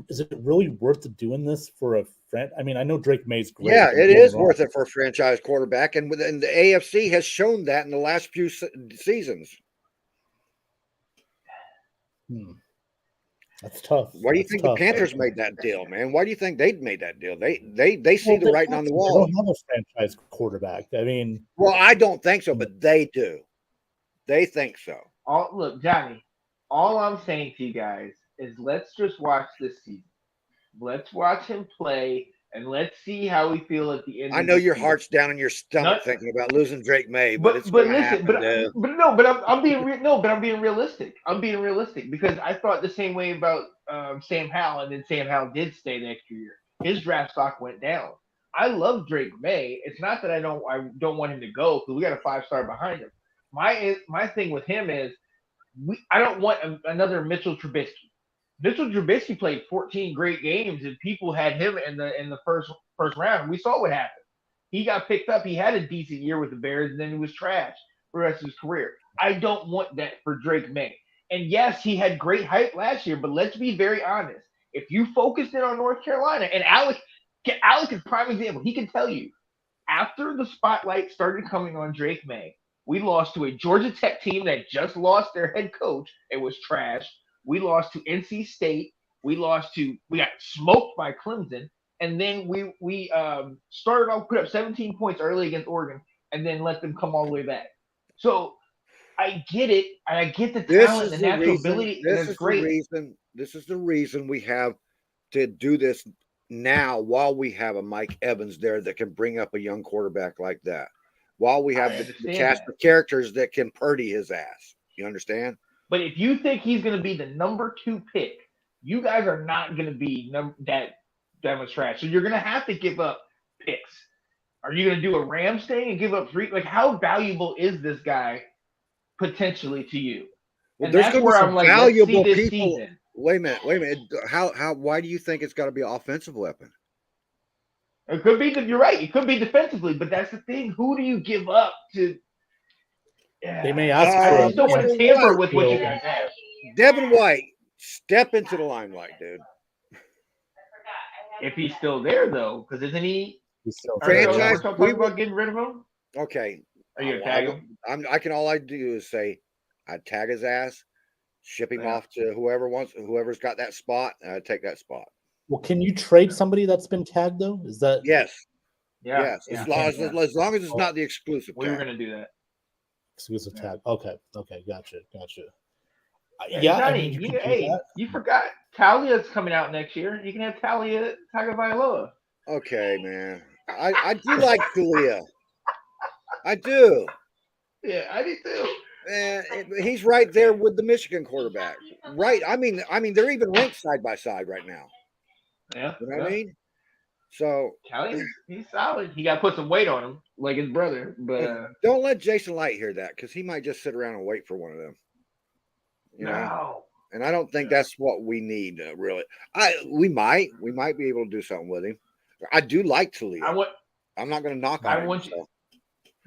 is it really worth doing this for a friend? I mean, I know Drake May's great. Yeah, don't it get me is wrong. worth it for a franchise quarterback, and the AFC has shown that in the last few seasons. That's tough. Why do you That's think tough. the Panthers made that deal, man? Why do you think they made that deal? They see Well, the they writing have on the to. wall. They don't have a franchise quarterback. I mean, Well, I don't think so, but they do. They think so. Look, Johnny, all I'm saying to you guys is let's just watch this season. Let's watch him play, and let's see how we feel at the end. I of know the your season. heart's down in your stomach Not- thinking about losing Drake May, but it's but going to listen, happen. but I'm being I'm being realistic. I'm being realistic because I thought the same way about Sam Howell, and then Sam Howell did stay the extra year. His draft stock went down. I love Drake May. It's not that I don't want him to go because we got a 5-star behind him. My thing with him is I don't want another Mitchell Trubisky. Mitchell Trubisky played 14 great games, and people had him in the first round. We saw what happened. He got picked up. He had a decent year with the Bears, and then he was trash for the rest of his career. I don't want that for Drake May. And yes, he had great hype last year, but let's be very honest. If you focused in on North Carolina, and Alec is prime example, he can tell you, after the spotlight started coming on Drake May, we lost to a Georgia Tech team that just lost their head coach. It was trash. We lost to NC State. We got smoked by Clemson. And then we started off, put up 17 points early against Oregon, and then let them come all the way back. So I get it, and I get the talent and the natural ability, and it's great. This is the reason we have to do this now while we have a Mike Evans there that can bring up a young quarterback like that. While we have the cast of characters that can Purdy his ass. You understand? But if you think he's going to be the number 2 pick, you guys are not going to be that much trash. So you're going to have to give up picks. Are you going to do a Rams thing and give up 3? Like, how valuable is this guy potentially to you? Well, and there's that's going to where be I'm some like, valuable let's see this people. season. Wait a minute. How? Why do you think it's got to be an offensive weapon? It could be you're right. It could be defensively, but that's the thing. Who do you give up to? Yeah. they may ask I for just don't want to tamper with what you White. guys have. Devin White, step into the limelight, dude. If he's still there, though, because isn't he? Franchise, Are we talking about getting rid of him? Okay. Are you gonna tag him? All I do is say I'd tag his ass, ship him off to whoever's got that spot, and I'd take that spot. Well, can you trade somebody that's been tagged though? Is that Yes. Yeah. Yes. Yeah. As long as it's not the exclusive We were tag. gonna do that. exclusive tag? Okay, gotcha. Yeah, I Johnny, mean, you you, could do hey, that. you forgot Talia's coming out next year. You can have Talia Tagovailoa. Okay, man. I do like Talia. I do. Yeah, I do too. Man, he's right there with the Michigan quarterback. Right. I mean, they're even ranked side by side right now. Yeah, You know what I mean? So Talia, he's solid. He got to put some weight on him, like his brother. But don't let Jason Light hear that because he might just sit around and wait for one of them. You know, no, and I don't think that's what we need really. We might be able to do something with him. I do like Talia. I'm not going to knock on I him. want you.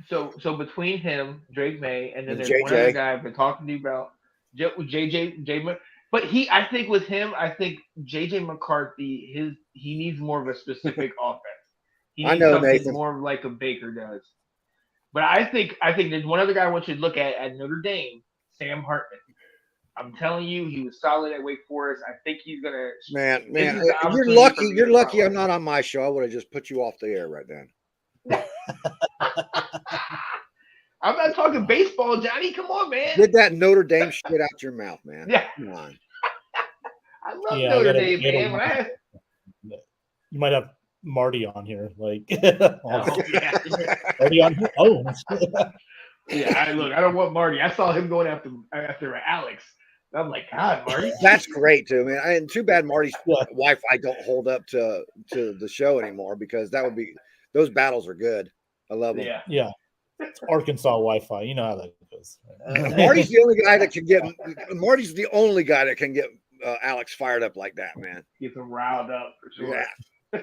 So between him, Drake May, and then And there's one other JJ. guy I've been talking to you about, JJ. But I think with him, I think JJ McCarthy, he needs more of a specific offense. He I needs know, something Nathan. more like a Baker does. But I think there's one other guy I want you to look at Notre Dame, Sam Hartman. I'm telling you, he was solid at Wake Forest. I think he's gonna. Man, This is the you're opportunity lucky. for me You're to lucky. follow. I'm not on my show. I would have just put you off the air right then. I'm not talking baseball, Johnny. Come on, man. Get that Notre Dame shit out your mouth, man. Yeah. Come on. I love Yeah, Notre I gotta- Dame, gotta man. When I had, You might have Marty on here, like oh, yeah. Marty on here. Oh, Yeah, I don't want Marty. I saw him going after Alex. I'm like, God, Marty. That's great too, man. And too bad Marty's Yeah. Wi-Fi don't hold up to the show anymore because that would be those battles are good. I love them. Yeah. yeah. It's Arkansas Wi-Fi. You know how that goes. Marty's the only guy that can get. Marty's the only guy that can get Alex fired up like that, man. Get them riled up for sure. Yeah.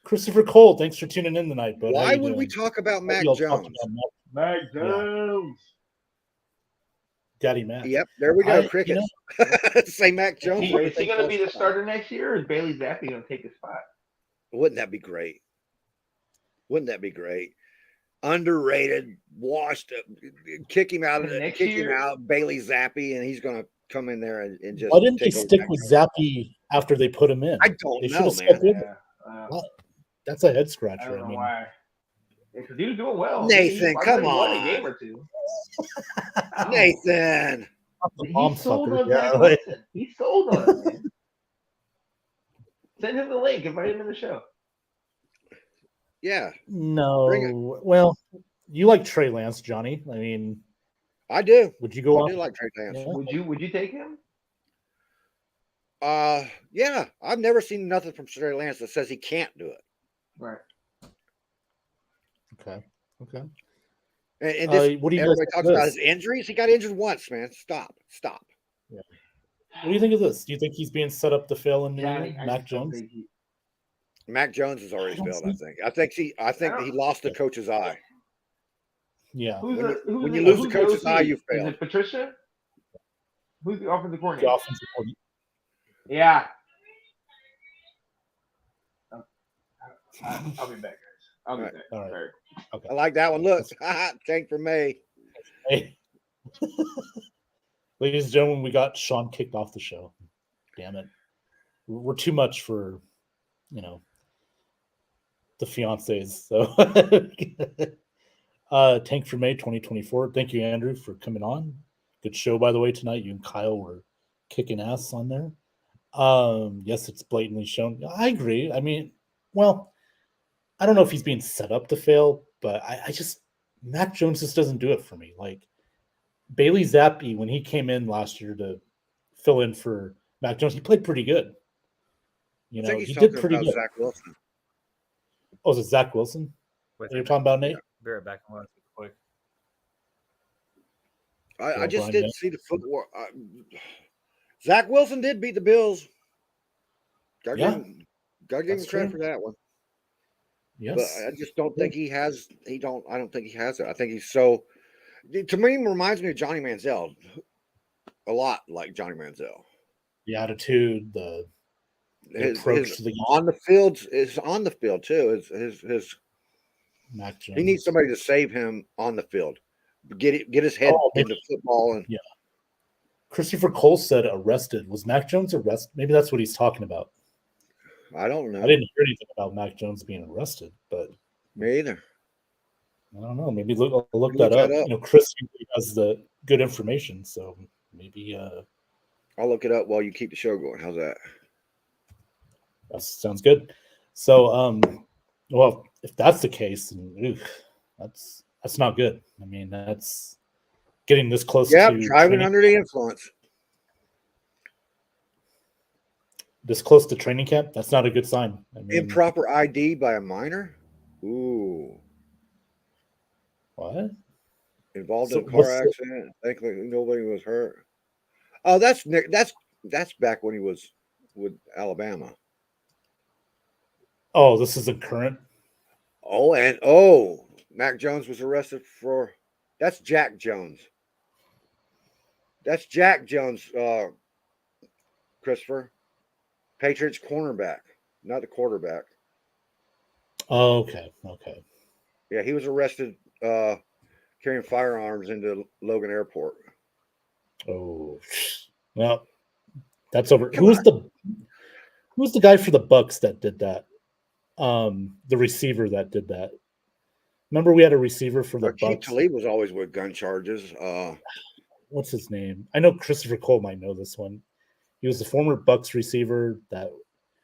Christopher Cole, thanks for tuning in tonight. Bud. How Why you would we doing? talk about Mac You'll talk Jones? about Mac Jones. Daddy Mac. Yep, there we go. I- Cricket. you Say Mac Jones. Is he going to be the starter next year, or is Bailey Zappi going to take his spot? Wouldn't that be great? Wouldn't that be great? Underrated, washed up, kick him out, Next kick him year- out, Bailey Zappi, and he's going to come in there and just. Why didn't they take over stick Mac with Jones. Zappy after they put him in? I don't They know, should've man. stuck with him. Yeah. That's a head I scratcher. don't I know mean, why. Because he was doing well. Nathan, I come thought he won on. a game or two. Nathan. the He bomb sold sucker. on Yeah, Zach like- Wilson. He sold on him, man. Send him the link. Invite him in the show. Yeah, no. Well, you like Trey Lance, Johnny. I mean, I do. would you go I on? do like Trey Lance. Yeah. Would you take him? Yeah, I've never seen nothing from Trey Lance that says he can't do it. Right. Okay. Okay. And this, what do you guys everybody think talks of about this? his injuries. He got injured once, man. Stop. What do you think of this? Do you think he's being set up to fail in New Johnny, England? I Mac just don't Jones? think he- Mac Jones has already I don't failed. I think he lost the coach's eye. Yeah. When you lose the coach's eye, you Is fail. it Patricia? Who's the offensive The coordinator? offensive coordinator. Yeah. I'll be back, guys. I'll be All right. back. All right. Sorry. I like that one. Look, tank for May. Hey. Ladies and gentlemen, we got Sean kicked off the show. Damn it. We're too much for, the fiancés. So Tank for May 2024. Thank you, Andrew, for coming on. Good show, by the way, tonight. You and Kyle were kicking ass on there. Yes, it's blatantly shown. I agree. I mean, well, I don't know if he's being set up to fail, but I just Mac Jones just doesn't do it for me. Like Bailey Zappi, when he came in last year to fill in for Mac Jones, he played pretty good. I think He he's did talking pretty about good. Zach Wilson. Oh, is it Zach Wilson? Wait, You're talking about, Nate? be right back. I'm gonna take a quick. I just Brian didn't see the footwork. Zach Wilson did beat the Bills. Gotta Yeah. give him That's credit true. for that one. Yes. But I just don't think he has. I don't think he has it. I think he's so. To me, he reminds me of Johnny Manziel. A lot like Johnny Manziel. The attitude, the His approach to the on the field is on the field too. His Mac Jones. he needs somebody to save him on the field. Get his head Oh, maybe- into football and Christopher Cole said arrested. Was Mac Jones arrested? Maybe that's what he's talking about. I don't know. I didn't hear anything about Mac Jones being arrested, but Me either. I don't know. Maybe I'll look Look that up. that up. Chris usually has the good information, so maybe I'll look it up while you keep the show going. How's that? that sounds good. So, well, if that's the case, then, that's not good. I mean, that's getting this close Yep, to driving training, under the influence. this close to training camp. That's not a good sign. I mean, Improper ID by a minor. Ooh, what? involved So in a what's car the- accident. Thankfully, nobody was hurt. Oh, that's Nick. That's back when he was with Alabama. Oh, this is a current. Oh, Mac Jones was arrested for. That's Jack Jones. That's Jack Jones, Christopher. Patriots cornerback, not the quarterback. Oh, okay. Yeah, he was arrested carrying firearms into Logan Airport. Oh, well, that's over. Come Who was the guy for the Bucks that did that? The receiver that did that. Remember, we had a receiver for the Keith Bucks. Talib was always with gun charges. What's his name? I know Christopher Cole might know this one. He was the former Bucks receiver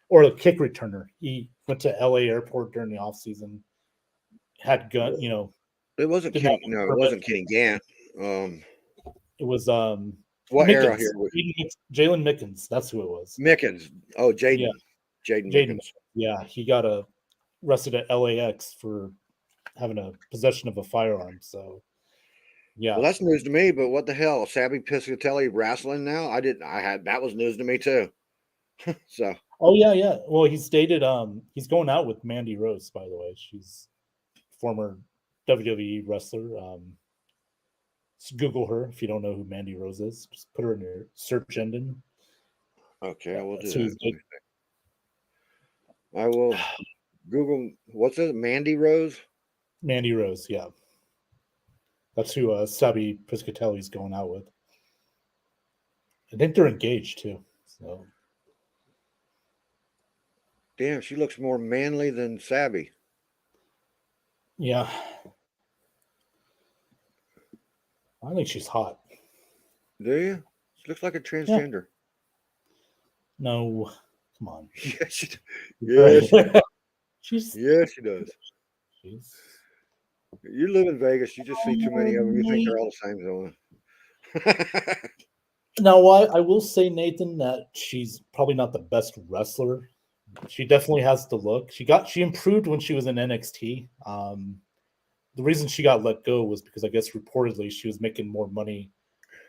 or a kick returner. He went to LA airport during the offseason, had gun, It wasn't Did Kenny. that No, it permit. wasn't Kenny Gant. it was What era Mickens. here? Jalen Mickens, that's who it was. Mickens. Oh, Jaden. Yeah. Jaden Jaden, Mickens. yeah, he got arrested at LAX for having a possession of a firearm. So, yeah. Well, that's news to me. But what the hell, Sabby Piscatelli wrestling now? That was news to me too. So Oh yeah. Well, he's dated. He's going out with Mandy Rose, by the way. She's former WWE wrestler. Just Google her if you don't know who Mandy Rose is. Just put her in your search engine. okay, I will do That's who he's that. dating. I will Google. What's it? Mandy Rose. Mandy Rose, yeah. That's who Sabby Piscatelli's going out with. I think they're engaged too. So Damn, she looks more manly than Sabby. yeah. I think she's hot. Do you? She looks like a transgender. No, come on. Yeah, she, yeah, she's yeah, she does. she's You live in Vegas. You just see too many of them. You think they're all the same zone. now I will say, Nathan, that she's probably not the best wrestler. She definitely has the look. She improved when she was in NXT. The reason she got let go was because I guess reportedly she was making more money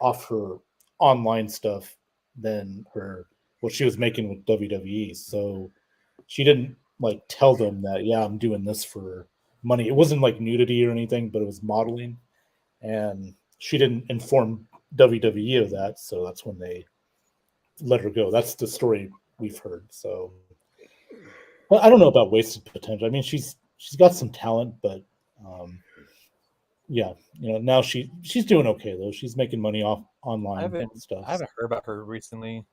off her online stuff than what she was making with WWE. So she didn't like tell them that, yeah, I'm doing this for money. It wasn't like nudity or anything, but it was modeling. And she didn't inform WWE of that. So that's when they let her go. That's the story we've heard. So I don't know about wasted potential. I mean, she's got some talent, but yeah, now she's doing okay though. She's making money off online stuff. I haven't heard about her recently.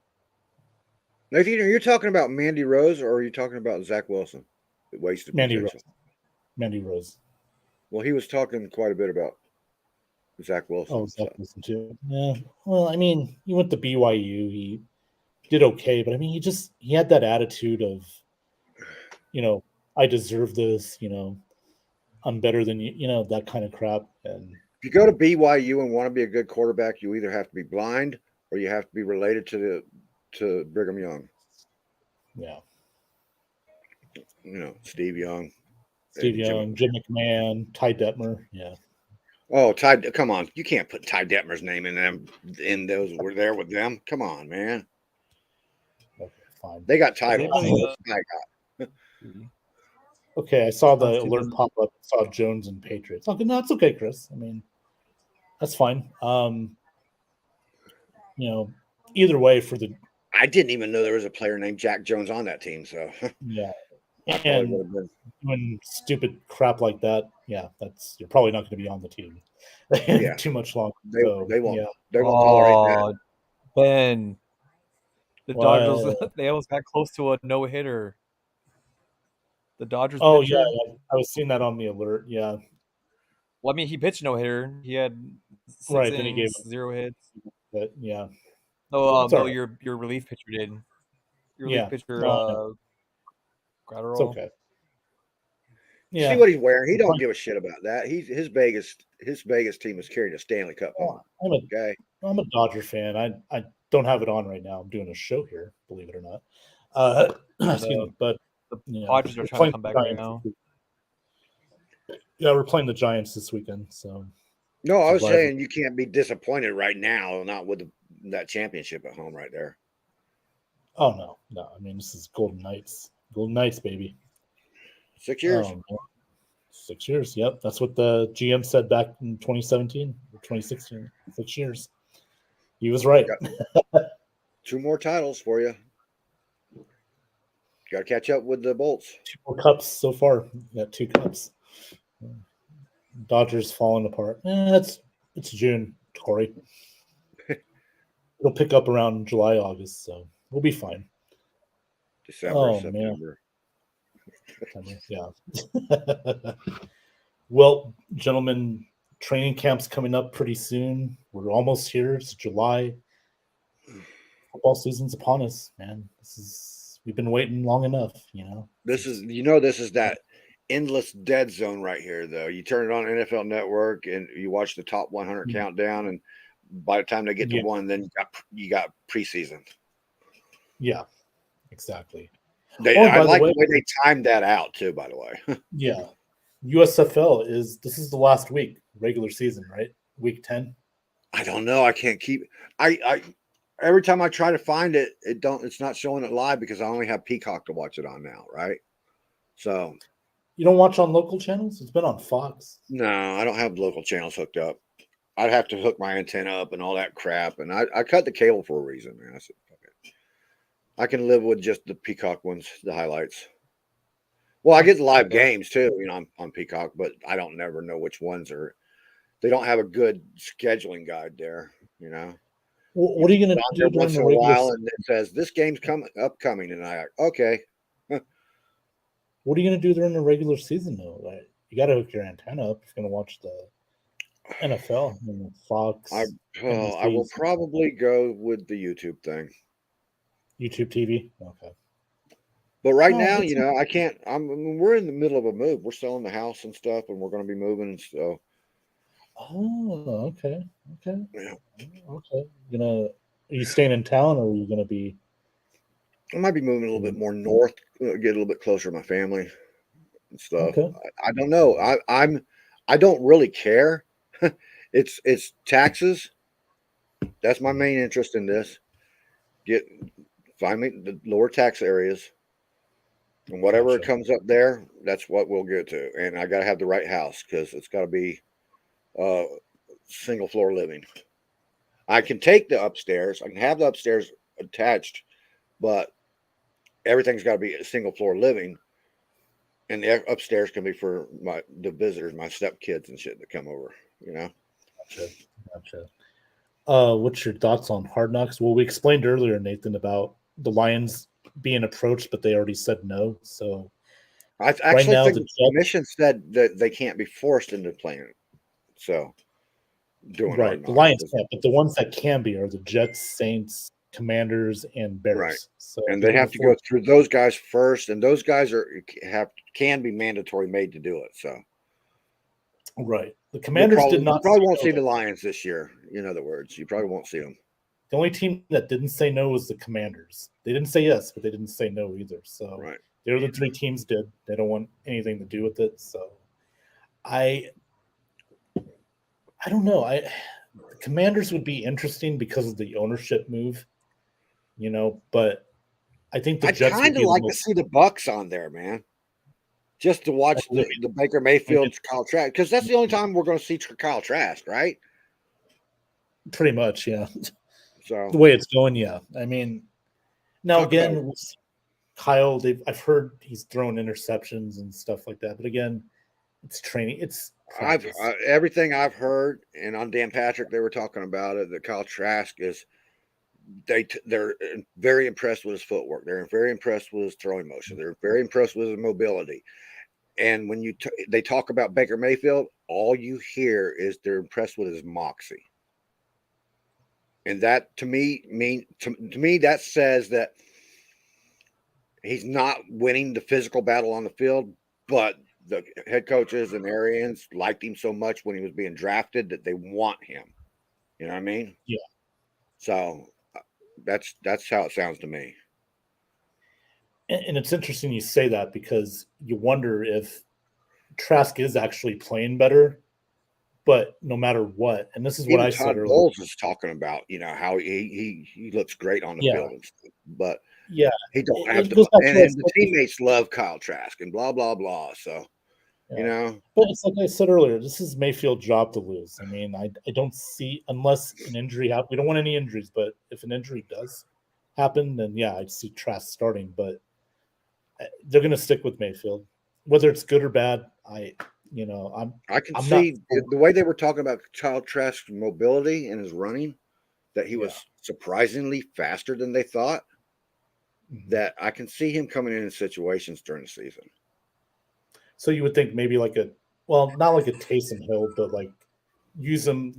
Nathan, are you talking about Mandy Rose or are you talking about Zach Wilson? Wasted Mandy potential. Rose. Mandy Rose. Well, he was talking quite a bit about Zach Wilson. Oh, Zach Wilson too. Yeah. Well, I mean, he went to BYU. He did okay, but I mean, he had that attitude of, I deserve this. I'm better than you. That kind of crap. And if you go to BYU and want to be a good quarterback, you either have to be blind or you have to be related to Brigham Young. Yeah. Steve Young. Steve Young, Jim McMahon, Ty Detmer. Yeah. Oh, Ty! Come on, you can't put Ty Detmer's name in those. We're there with them. Come on, man. Okay, fine. They got titles. Okay, I saw the alert pop up. Saw Jones and Patriots. Okay, no, it's okay, Chris. I mean, that's fine. Either way for the. I didn't even know there was a player named Jack Jones on that team. So yeah, and doing stupid crap like that, yeah, you're probably not going to be on the team too much longer. They won't. Yeah. They won't tolerate that. Ben, the Dodgers, they almost got close to a no hitter. The Dodgers. Oh pitcher, yeah, I was seeing that on the alert. Yeah. Well, I mean, he pitched no hitter. He had 6 Right, then he innings, gave 0 hits. But yeah, Oh, It's all no, right. your relief pitcher did. Your Yeah. relief pitcher, No, I know. It's Gratterall. okay. See Yeah. what he's wearing. He We're don't playing- give a shit about that. His Vegas team is carrying a Stanley Cup home. Okay. I'm a Dodger fan. I don't have it on right now. I'm doing a show here, believe it or not. Excuse me, but The yeah, Padres are we're trying to playing come the back right Giants now. this week. Yeah, we're playing the Giants this weekend. So No, I was Survivor. saying you can't be disappointed right now, not with that championship at home right there. oh no. I mean, this is Golden Knights. Golden Knights, baby. 6 years. Man. 6 years. Yep, that's what the GM said back in 2017 or 2016. 6 years. He was right. 2 more titles for you. Got to catch up with the Bolts. 2 more cups so far. Got 2 cups. Dodgers falling apart. It's June, Corey. It'll pick up around July, August, so we'll be fine. December, Oh, September. Yeah. Well, gentlemen, training camp's coming up pretty soon. We're almost here. It's July. Football season's upon us, man. We've been waiting long enough, you know. This is that endless dead zone right here, though. You turn it on NFL Network and you watch the top 100 Mhm. countdown, and by the time they get to Yeah. one, then you got preseason. Yeah, exactly. I by the like way- the way they timed that out too. By the way, Yeah. USFL this is the last week, regular season, right? Week 10. I don't know. I can't keep. I every time I try to find it, it's not showing it live because I only have Peacock to watch it on now, right? So You don't watch on local channels? It's been on Fox. no, I don't have local channels hooked up. I'd have to hook my antenna up and all that crap. And I cut the cable for a reason, man. I said, fuck it. I can live with just the Peacock ones, the highlights. Well, I get the live games too, on Peacock, but I don't never know which ones are. They don't have a good scheduling guide there, What are you going to On do there during once the in a regular while, and it says this game's upcoming, and okay. What are you going to do during the regular season, though? Like, you got to hook your antenna up if you're going to watch the NFL and Fox, I will probably go with the YouTube thing. YouTube TV. Okay. But right Oh, now, that's- I can't. We're in the middle of a move. We're selling the house and stuff, and we're going to be moving. And so, Oh, okay. Okay. Yeah. Okay. Are you staying in town or are you going to be? I might be moving a little bit more north, get a little bit closer to my family and stuff. Okay. I don't know. I don't really care. It's taxes. That's my main interest in this. Find me the lower tax areas, and whatever Gotcha. comes up there, that's what we'll get to. And I got to have the right house because it's got to be single floor living. I can take the upstairs. I can have the upstairs attached, but everything's got to be a single floor living, and the upstairs can be for the visitors, my stepkids and shit that come over. Gotcha. What's your thoughts on Hard Knocks? Well, we explained earlier, Nathan, about the Lions being approached, but they already said no. So I actually now, think the the Jets- commission said that they can't be forced into playing it. So doing right, Hard the Knocks. Lions can't, but the ones that can be are the Jets, Saints, Commanders, and Bears. Right. So And they have to go through those guys first, and those guys can be mandatory made to do it. So right. The Commanders did not. You probably say won't no, see though. the Lions this year. In other words, you probably won't see them. The only team that didn't say no was the Commanders. They didn't say yes, but they didn't say no either. So Right. the other 3 teams did. They don't want anything to do with it. So I don't know. The Commanders would be interesting because of the ownership move, but I think the I'd Jets would kind be of the like to most, see the Bucks on there, man. Just to watch the Baker Mayfield, Kyle Trask, because that's the only time we're going to see Kyle Trask, right? pretty much, yeah. So The way it's going, yeah. I mean, now Talk about again, with Kyle, I've heard he's thrown interceptions and stuff like that, but again, it's training. It's practice. Everything I've heard, and on Dan Patrick, they were talking about it. That Kyle Trask is they're very impressed with his footwork. They're very impressed with his throwing motion. They're very impressed with his mobility. And when they talk about Baker Mayfield, all you hear is they're impressed with his moxie. And that to me that says that he's not winning the physical battle on the field, but the head coaches and Arians liked him so much when he was being drafted that they want him. You know what I mean? Yeah. So that's how it sounds to me. And it's interesting you say that because you wonder if Trask is actually playing better, but no matter what, and this is what Even I Todd said earlier. Bowles is talking about, how he looks great on the Yeah. field and stuff, but Yeah, he don't it have to. goes back to And what I the said teammates love Kyle Trask and blah blah blah. So Yeah. But it's like I said earlier, this is Mayfield's job to lose. I mean, I don't see, unless an injury happens, we don't want any injuries, but if an injury does happen, then yeah, I'd see Trask starting, but they're going to stick with Mayfield. Whether it's good or bad, I can I'm see not, the way they were talking about Kyle Trask's mobility and his running, that he was surprisingly faster than they thought. That I can see him coming in situations during the season. So you would think maybe like not like a Taysom Hill, but like use him,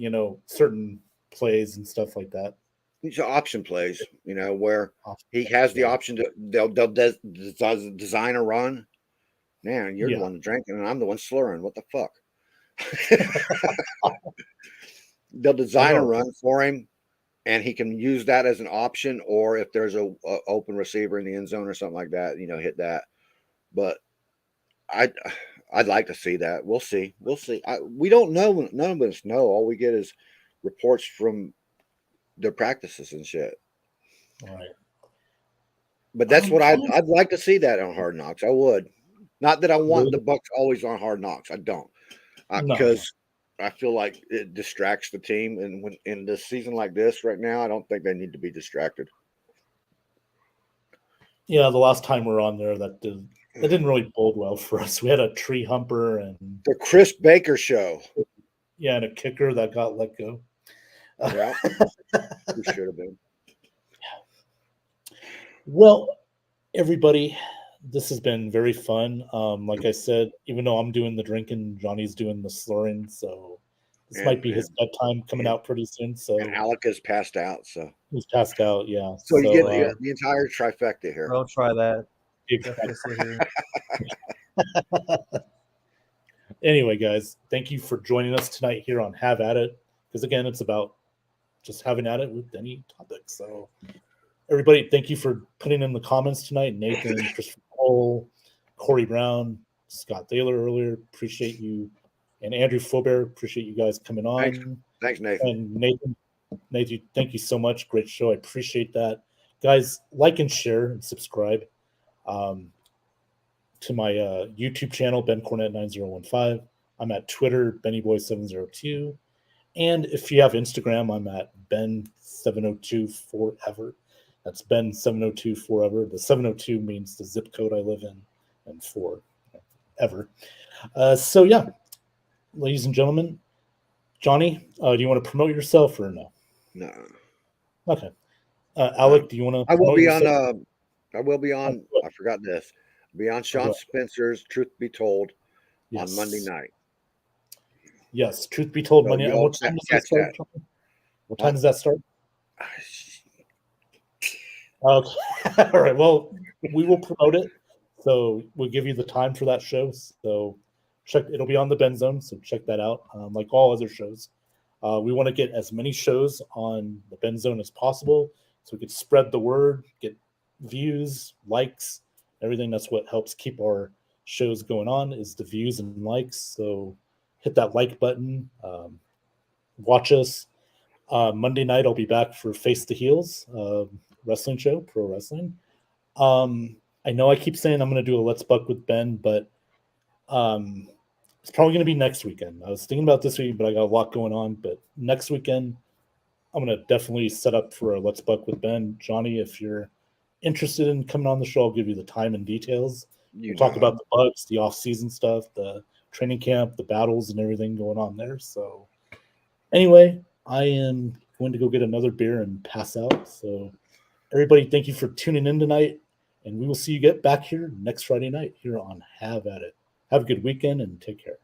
certain plays and stuff like that. These are option plays, where he has the option to they'll design a run. Man, you're the one drinking and I'm the one slurring. What the fuck? They'll design a run for him, and he can use that as an option, or if there's a open receiver in the end zone or something like that, hit that. But I'd like to see that. We'll see. We don't know. None of us know. All we get is reports from their practices and shit. All right. But that's what I'd like to see that on Hard Knocks. I would. Not that I want the Bucs always on Hard Knocks. I don't, because I feel like it distracts the team. And when in this season like this right now, I don't think they need to be distracted. Yeah, the last time we were on there, that didn't really bode well for us. We had a tree humper and the Chris Baker show. Yeah, and a kicker that got let go. Yeah, who should have been. Well, everybody, this has been very fun. Like I said, even though I'm doing the drinking, Johnny's doing the slurring, so this might be his bedtime coming out pretty soon. So and Alec has passed out, so he's passed out. Yeah, so you get the entire trifecta here. Don't try that. Anyway, guys, thank you for joining us tonight here on Have At It, because again, it's about just having at it with any topic. So everybody, thank you for putting in the comments tonight. Nathan, Christopher Cole, Corey Brown, Scott Thaler earlier. Appreciate you. And Andrew Faubert, appreciate you guys coming on. Thanks, Nathan. And Nathan, thank you so much. Great show. I appreciate that. Guys, like and share and subscribe to my YouTube channel, Ben Cornett 9015. I'm at Twitter, BennyBoy702. And if you have Instagram, I'm at Ben702forever. That's Ben702 forever. The 702 means the zip code I live in, and forever. So yeah, ladies and gentlemen, Johnny, do you want to promote yourself or no? No. Okay. Alec, do you want to? I will be yourself? on. I will be on. I forgot this. I'll be on Sean Spencer's Truth Be Told on Monday night. Yes, Truth Be Told, So Monday. you'll What time does that start? that. What time does that start? Okay. All right. Well, we will promote it. So we'll give you the time for that show. So it'll be on the Ben Zone. So check that out. Like all other shows, we want to get as many shows on the Ben Zone as possible, so we could spread the word, get views, likes, everything. That's what helps keep our shows going on, is the views and likes. So hit that like button. Watch us. Monday night, I'll be back for Face the Heels wrestling show, pro wrestling. I know I keep saying I'm going to do a Let's Buck with Ben, but it's probably going to be next weekend. I was thinking about this week, but I got a lot going on. But next weekend, I'm going to definitely set up for a Let's Buck with Ben. Johnny, if you're interested in coming on the show, I'll give you the time and details. We'll talk about the bugs, the off-season stuff, the training camp, the battles, and everything going on there. So anyway, I am going to go get another beer and pass out. So everybody, thank you for tuning in tonight, and we will see you get back here next Friday night here on Have At It. Have a good weekend and take care.